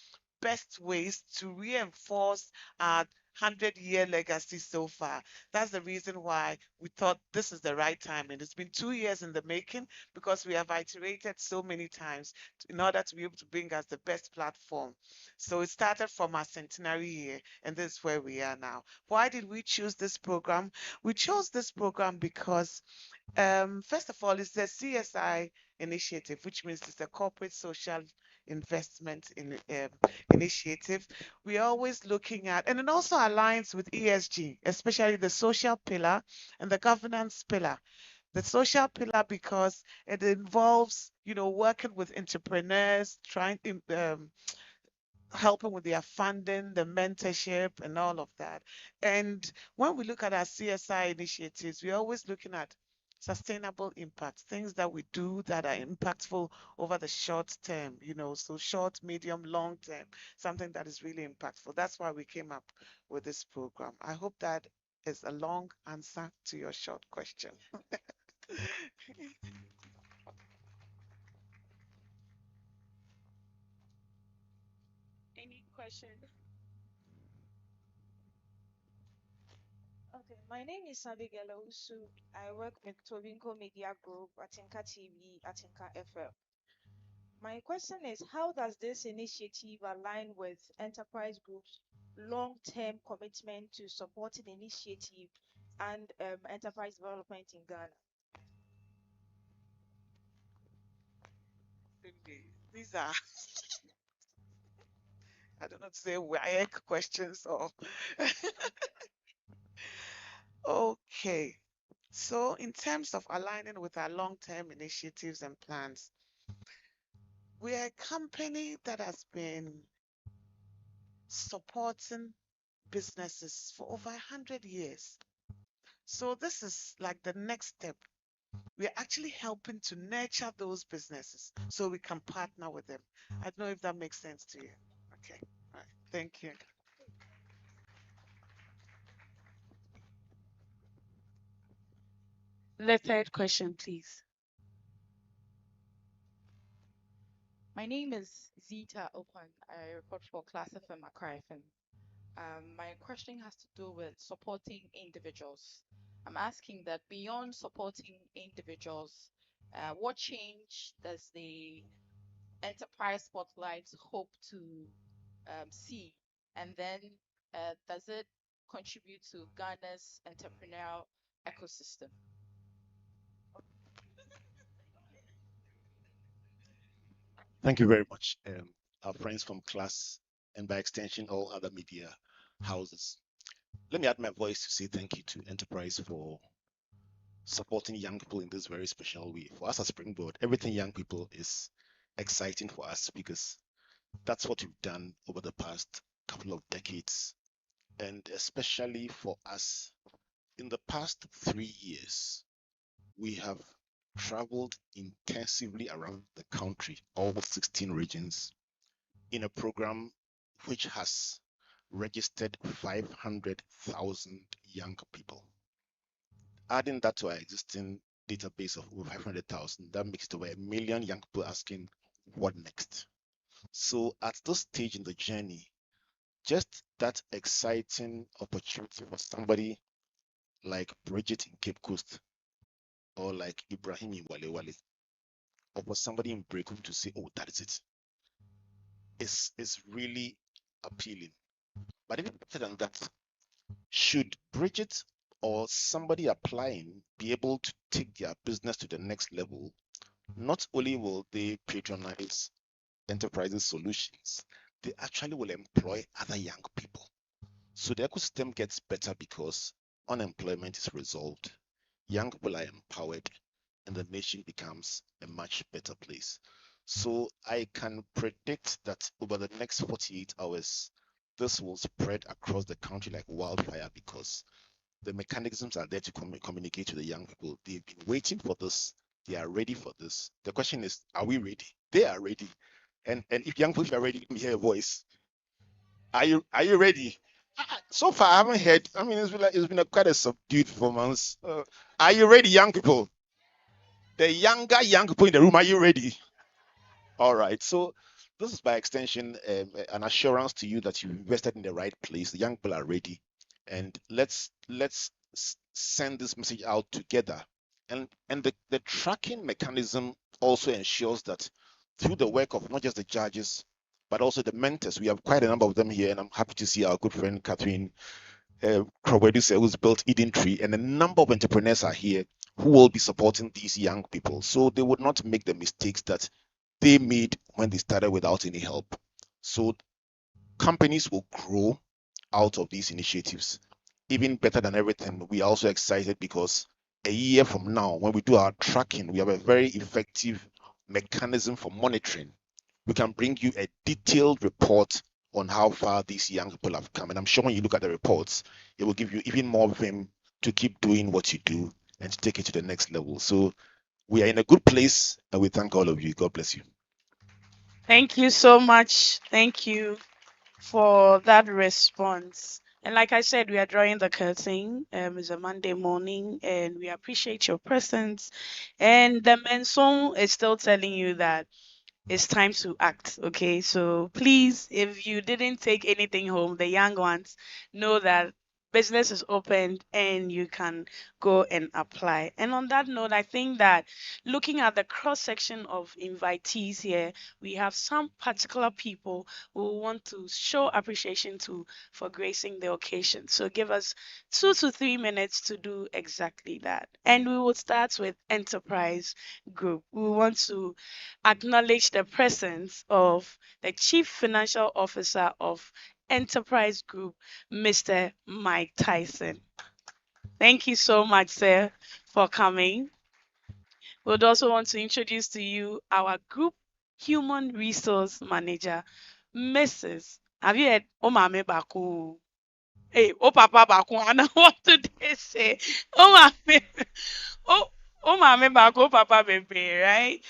best ways to reinforce our 100-year legacy so far. That's the reason why we thought this is the right time. And it's been 2 years in the making because we have iterated so many times in order to be able to bring us the best platform. So it started from our centenary year, and this is where we are now. Why did we choose this program? We chose this program because first of all, it's a CSI initiative, which means it's a corporate social investment initiative. We're always looking at, and it also aligns with ESG, especially the social pillar and the governance pillar. The social pillar because it involves, working with entrepreneurs, trying to helping with their funding, the mentorship, and all of that. And when we look at our CSI initiatives, we're always looking at sustainable impact, things that we do that are impactful over the short term, so short, medium, long term, something that is really impactful. That's why we came up with this program. I hope that is a long answer to your short question. Any question? Okay, my name is Abigail Owusu. I work with Tobinco Media Group, Atinka TV, Atinka FM. My question is, how does this initiative align with Enterprise Group's long-term commitment to supporting initiative and enterprise development in Ghana? These are, I don't know to say WAEC questions or. Okay. So, in terms of aligning with our long-term initiatives and plans, we are a company that has been supporting businesses for over 100 years. So, this is like the next step. We are actually helping to nurture those businesses so we can partner with them. I don't know if that makes sense to you. Okay. All right. Thank you. The third question, please. My name is Zita Opan. I report for Class FM Accra FM. My question has to do with supporting individuals. I'm asking that beyond supporting individuals, what change does the enterprise spotlight hope to see? And then does it contribute to Ghana's entrepreneurial ecosystem? Thank you very much, our friends from class and by extension, all other media houses. Let me add my voice to say thank you to Enterprise for supporting young people in this very special way. For us at Springboard, everything young people is exciting for us because that's what we've done over the past couple of decades. And especially for us, in the past 3 years, we have traveled intensively around the country, all 16 regions, in a program which has registered 500,000 young people. Adding that to our existing database of over 500,000, that makes it over 1 million young people asking, what next? So at this stage in the journey, just that exciting opportunity for somebody like Bridget in Cape Coast or like Ibrahim in Wale Wale, or for somebody in Brekum to say, oh, that is it, is really appealing. But even better than that, should Bridget or somebody applying be able to take their business to the next level, not only will they patronize enterprises solutions, they actually will employ other young people. So the ecosystem gets better because unemployment is resolved, young people are empowered, and the nation becomes a much better place. So I can predict that over the next 48 hours, this will spread across the country like wildfire because the mechanisms are there to communicate to the young people. They've been waiting for this. They are ready for this. The question is, are we ready? They are ready. And if young people are ready, let me hear a voice. Are you ready? So far, I haven't heard. I mean, it's been quite a subdued performance. Are you ready, young people? The younger young people in the room, are you ready? All right. So this is by extension an assurance to you that you invested in the right place. The young people are ready, and let's send this message out together. And the tracking mechanism also ensures that through the work of not just the judges but also the mentors, we have quite a number of them here, and I'm happy to see our good friend Catherine Krobeduse, who's built Eden Tree, and a number of entrepreneurs are here who will be supporting these young people, so they would not make the mistakes that they made when they started without any help. So companies will grow out of these initiatives. Even better than everything, we are also excited because a year from now, when we do our tracking, we have a very effective mechanism for monitoring. We can bring you a detailed report on how far these young people have come. And I'm sure when you look at the reports, it will give you even more vim to keep doing what you do and to take it to the next level. So we are in a good place, and we thank all of you. God bless you. Thank you so much. Thank you for that response. And like I said, we are drawing the curtain. It's a Monday morning, and we appreciate your presence. And the Mensong is still telling you that it's time to act. Okay, so please, if you didn't take anything home, the young ones know that business is opened and you can go and apply. And on that note, I think that looking at the cross section of invitees here, we have some particular people who want to show appreciation to for gracing the occasion. So give us 2 to 3 minutes to do exactly that. And we will start with Enterprise Group. We want to acknowledge the presence of the Chief Financial Officer of Enterprise Group, Mr. Mike Tyson. Thank you so much, sir, for coming. We would also want to introduce to you our Group Human Resource Manager, Mrs. Have you heard Omame Baku? Hey, oh Papa Baku, I know what did they say? Omame, oh, Omame Baku, oh Papa Bebe, right?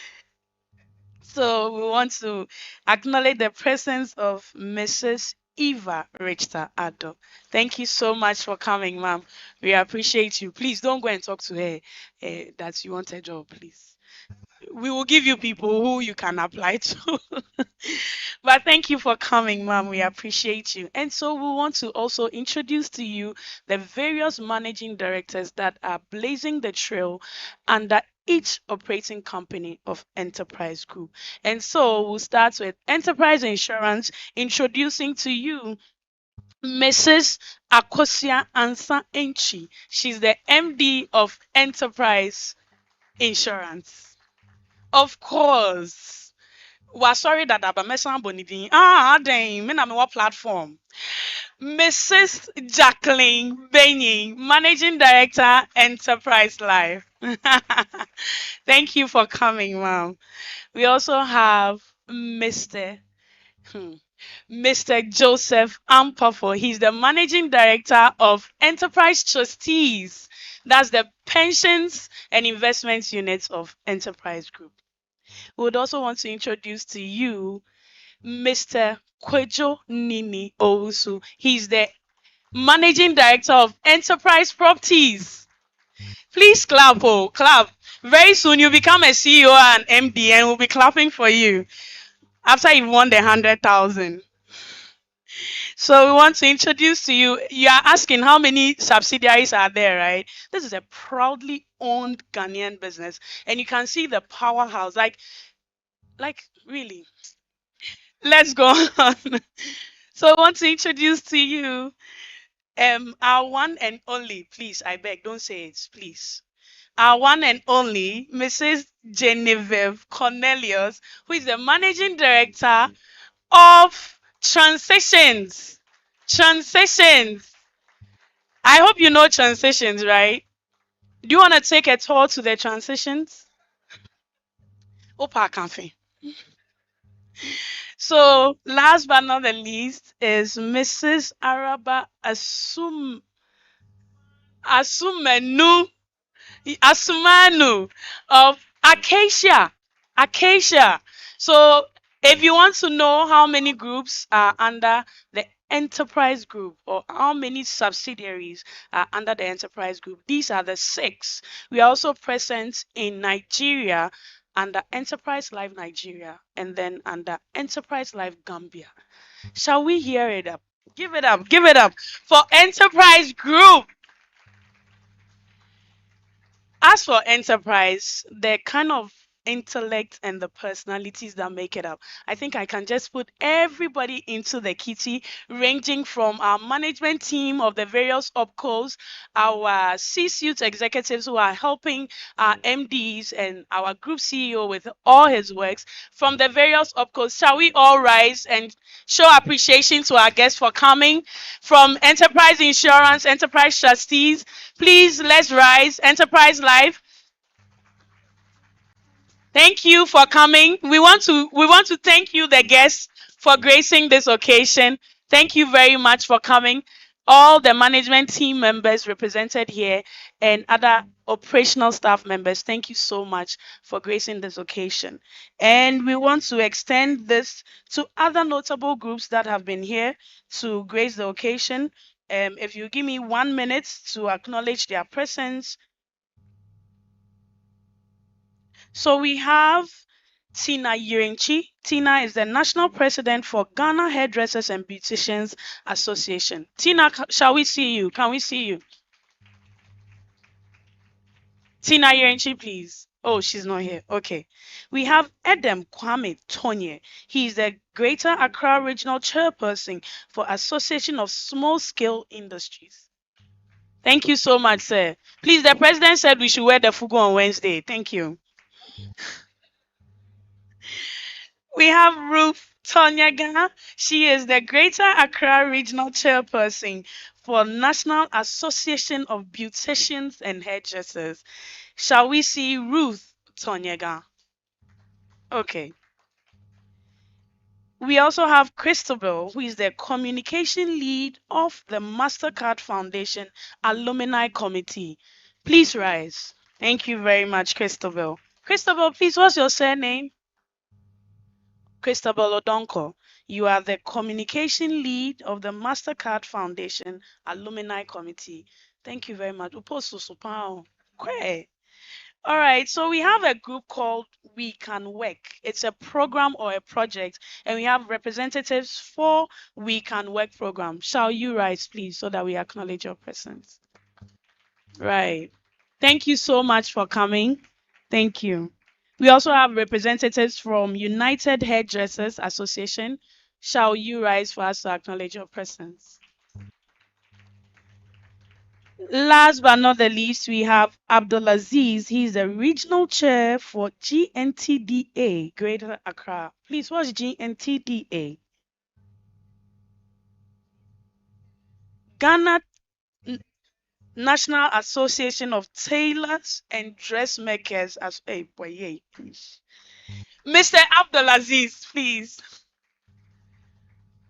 So we want to acknowledge the presence of Mrs. Eva Richter Addo. Thank you so much for coming, ma'am. We appreciate you. Please don't go and talk to her that you want a job, please. We will give you people who you can apply to. But thank you for coming, ma'am. We appreciate you. And so we want to also introduce to you the various managing directors that are blazing the trail under each operating company of Enterprise Group. And so we'll start with Enterprise Insurance, introducing to you Mrs. Akosia Ansa Enchi. She's the MD of Enterprise Insurance. Of course. Sorry that Abamesan Bonidin. Dang, me na me what platform. Mrs. Jacqueline Benyin, Managing Director, Enterprise Life. Thank you for coming, ma'am. We also have Mr. Joseph Ampafo. He's the Managing Director of Enterprise Trustees. That's the pensions and investments units of Enterprise Group. We would also want to introduce to you Mr. Kwejo Nini Owusu. He's the Managing Director of Enterprise Properties. Please clap, oh, clap. Very soon you'll become a CEO and MD and we'll be clapping for you after you've won the 100,000. So we want to introduce to you. You are asking how many subsidiaries are there, right? This is a proudly owned Ghanaian business, and you can see the powerhouse. Like really. Let's go on. So I want to introduce to you our one and only. Please, I beg, don't say it, please. Our one and only Mrs. Genevieve Cornelius, who is the managing director of Transitions. Transitions. I hope you know Transitions, right? Do you want to take a tour to the Transitions? Opa Cafe. So, last but not the least is Mrs. Araba Asumenu Asumanu of Acacia. Acacia. So if you want to know how many groups are under the enterprise group or how many subsidiaries are under the enterprise group, these are the 6. We are also present in Nigeria, under Enterprise Live Nigeria, and then under Enterprise Live Gambia. Shall we hear it up? Give it up, give it up for Enterprise Group. As for Enterprise, the kind of intellect and the personalities that make it up, I think I can just put everybody into the kitty, ranging from our management team of the various opcos, our C-suite executives who are helping our MDs, and our group CEO with all his works from the various opcos. Shall we all rise and show appreciation to our guests for coming? From Enterprise Insurance, Enterprise Trustees, please let's rise. Enterprise Life, thank you for coming. We want to thank you, the guests, for gracing this occasion. Thank you very much for coming. All the management team members represented here and other operational staff members, thank you so much for gracing this occasion. And we want to extend this to other notable groups that have been here to grace the occasion. If you give me 1 minute to acknowledge their presence. So we have Tina Yirinchi. Tina is the national president for Ghana Hairdressers and Beauticians Association. Tina, shall we see you? Can we see you? Tina Yirinchi, please. Oh, she's not here. Okay. We have Edem Kwame Tonye. He is the Greater Accra Regional Chairperson for Association of Small Scale Industries. Thank you so much, sir. Please, the president said we should wear the fugu on Wednesday. Thank you. We have Ruth Tonyaga. She is the Greater Accra Regional Chairperson for National Association of Beauticians and Hairdressers. Shall we see Ruth Tonyaga? Okay. We also have Christabel, who is the communication lead of the MasterCard Foundation Alumni Committee. Please rise. Thank you very much, Christabel. Christabel, please, what's your surname? Christabel Odonko. You are the communication lead of the MasterCard Foundation Alumni Committee. Thank you very much. All right, so we have a group called We Can Work. It's a program or a project, and we have representatives for We Can Work program. Shall you rise, please, so that we acknowledge your presence? Right. Thank you so much for coming. Thank you. We also have representatives from United Hairdressers Association. Shall you rise for us to acknowledge your presence? Last but not the least, we have Abdulaziz. He's the regional chair for GNTDA, Greater Accra. Please, what's GNTDA? Ghana National Association of Tailors and Dressmakers. Please. Mr. Abdulaziz, please.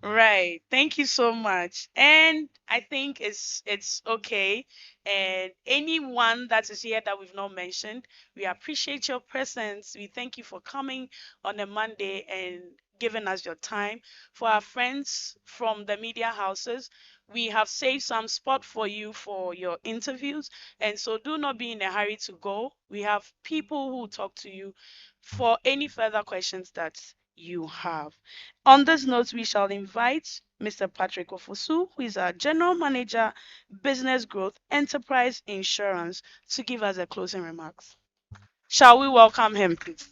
Right. Thank you so much. And I think it's okay. And anyone that is here that we've not mentioned, we appreciate your presence. We thank you for coming on a Monday and giving us your time. For our friends from the media houses, we have saved some spot for you for your interviews. And so do not be in a hurry to go. We have people who talk to you for any further questions that you have. On this note, we shall invite Mr. Patrick Ofosu, who is our General Manager, Business Growth, Enterprise Insurance, to give us a closing remarks. Shall we welcome him, please?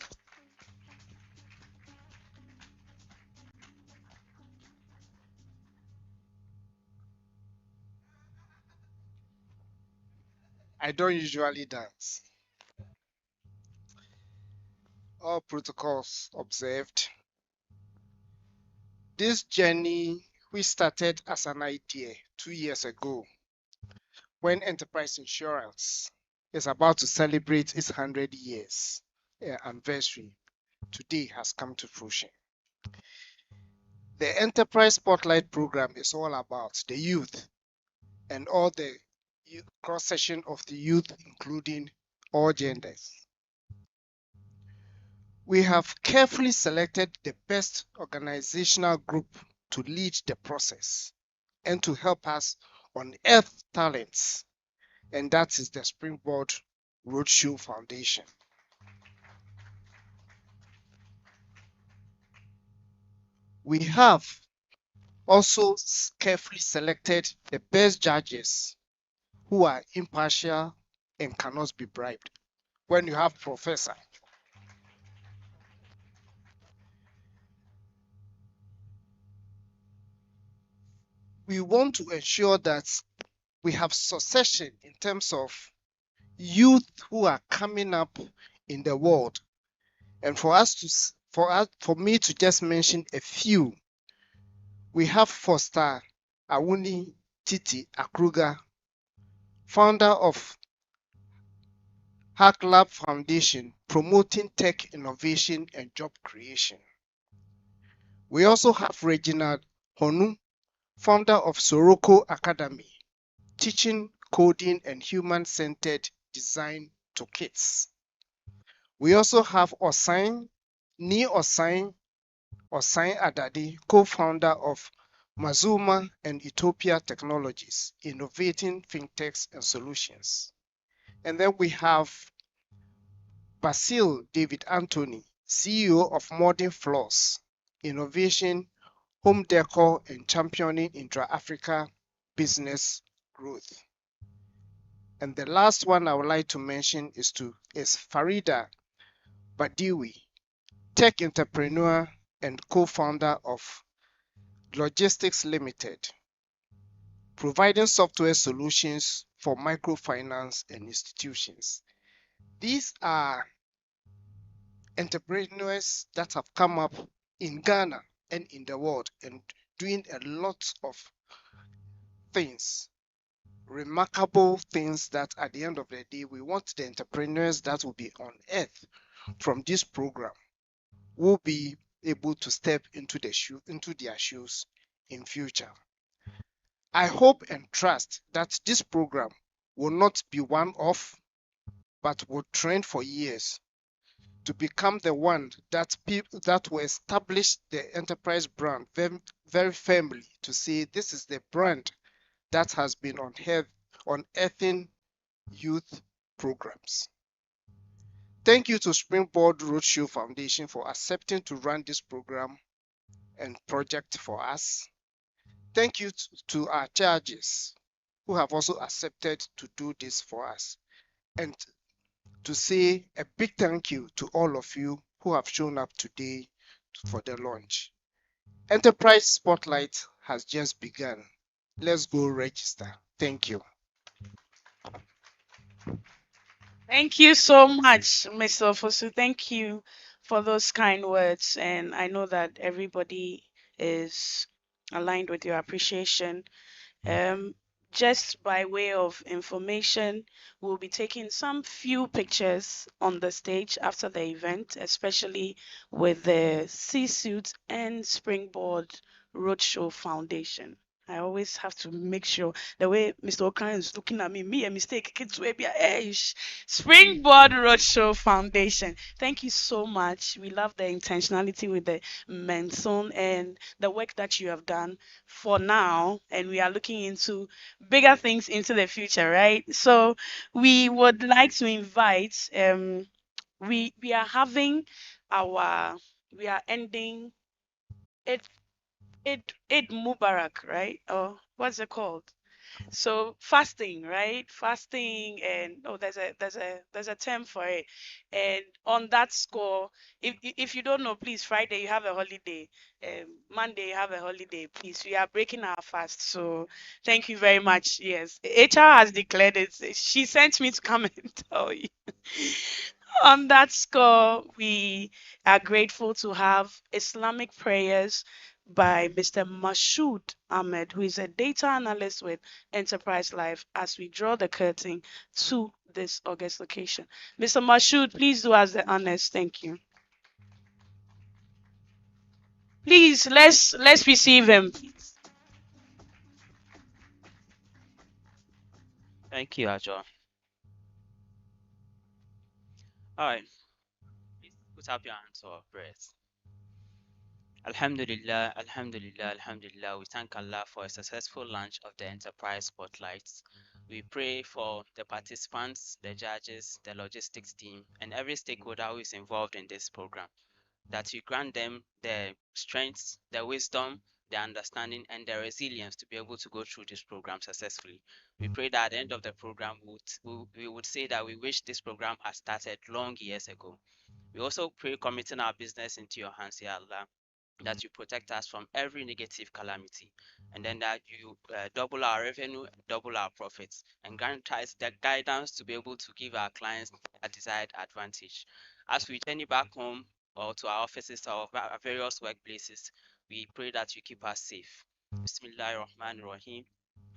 I don't usually dance. All protocols observed. This journey, we started as an idea 2 years ago when Enterprise Insurance is about to celebrate its 100 years anniversary. Today has come to fruition. The Enterprise Spotlight program is all about the youth and all the cross-section of the youth, including all genders. We have carefully selected the best organizational group to lead the process and to help us unearth talents, and that is the Springboard Roadshow Foundation. We have also carefully selected the best judges who are impartial and cannot be bribed. When you have professor, we want to ensure that we have succession in terms of youth who are coming up in the world. And for me to just mention a few, we have Foster Awuni Titi Akruga, founder of Hack Lab Foundation, promoting tech innovation and job creation. We also have Reginald Honu, founder of Soroko Academy, teaching coding and human-centered design to kids. We also have Ni Osai Adadi, co-founder of Mazuma and Ethiopia Technologies, innovating fintechs and solutions. And then we have Basil David Anthony, CEO of Modern Floors, innovation, home decor, and championing intra-Africa business growth. And the last one I would like to mention is Farida Badiwi, tech entrepreneur and co-founder of Logistics Limited, providing software solutions for microfinance and institutions. These are entrepreneurs that have come up in Ghana and in the world and doing a lot of things, remarkable things that at the end of the day, we want the entrepreneurs that will be on earth from this program will be able to step into their shoes in future. I hope and trust that this program will not be one off, but will trend for years to become the one that people that will establish the enterprise brand very, very firmly to say this is the brand that has been unearthing youth programs. Thank you to Springboard Roadshow Foundation for accepting to run this program and project for us. Thank you to our judges who have also accepted to do this for us. And to say a big thank you to all of you who have shown up today for the launch. Enterprise Spotlight has just begun. Let's go register. Thank you. Thank you so much, Mr. Fosu. Thank you for those kind words. And I know that everybody is aligned with your appreciation. Um, just by way of information, we'll be taking some few pictures on the stage after the event, especially with the C-Suit and Springboard Roadshow Foundation. I always have to make sure the way Mr. Okan is looking at me a mistake. Kids will be Springboard Roadshow Foundation. Thank you so much. We love the intentionality with the mention and the work that you have done for now, and we are looking into bigger things into the future, right? So we would like to invite we are having our we are ending it it Mubarak, right? Or what's it called? So fasting, right? Fasting, and oh, there's a term for it. And on that score, if you don't know, please, Friday you have a holiday. Monday you have a holiday. Please, we are breaking our fast. So thank you very much. Yes, HR has declared it. She sent me to come and tell you. On that score, we are grateful to have Islamic prayers by Mr. Mashood Ahmed, who is a data analyst with Enterprise Life, as we draw the curtain to this August location. Mr. Mashood, please do us the honors. Thank you. Please, let's receive him. Thank you, Ajo. All right, please put up your hands for prayers. Alhamdulillah, Alhamdulillah, Alhamdulillah. We thank Allah for a successful launch of the Enterprise Spotlights. We pray for the participants, the judges, the logistics team, and every stakeholder who is involved in this program. that you grant them the strength, the wisdom, the understanding, and the resilience to be able to go through this program successfully. We pray that at the end of the program, we would say that we wish this program had started long years ago. We also pray committing our business into your hands, Ya Allah, that you protect us from every negative calamity, and then that you double our revenue, double our profits, and grant us the guidance to be able to give our clients a desired advantage. As we journey back home or to our offices or our various workplaces, we pray that you keep us safe. Bismillahir Rahmanir Rahim.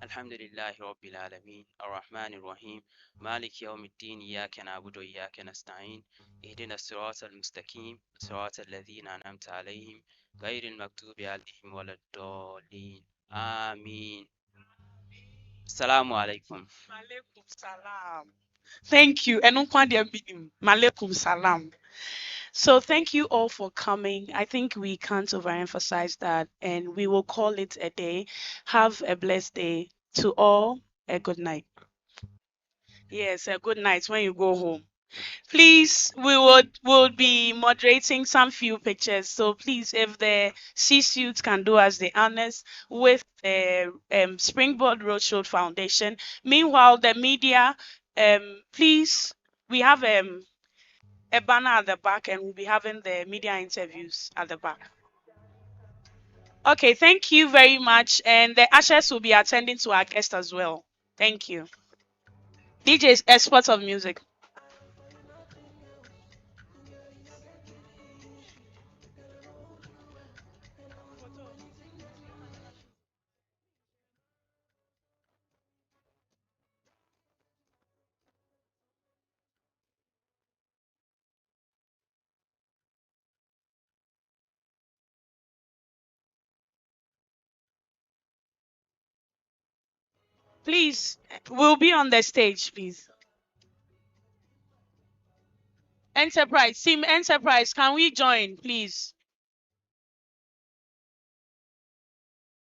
Alhamdulillahi Rabbil Alameen. Ar-Rahman Ar-Rahim. Malik Yawmiddin. Iyaka na'budu wa iyaka nasta'in. اهدنا الصراط المستقيم صراط الذين أنعمت عليهم غير المغضوب عليهم ولا الضالين آمين. Assalamu alaikum. Malaikum salam. Thank you. Malaikum salam. So thank you all for coming. I think we can't overemphasize that, and we will call it a day. Have a blessed day. To all, a good night. Yes, a good night when you go home. Please, will be moderating some few pictures. So please, if the C-suits can do us the honors with the Springboard Roadshow Foundation. Meanwhile, the media, please, we have a banner at the back, and we'll be having the media interviews at the back. Okay, thank you very much. And the ushers will be attending to our guests as well. Thank you. DJs, experts of music. Please, we'll be on the stage, please. Enterprise, Team Enterprise, can we join, please?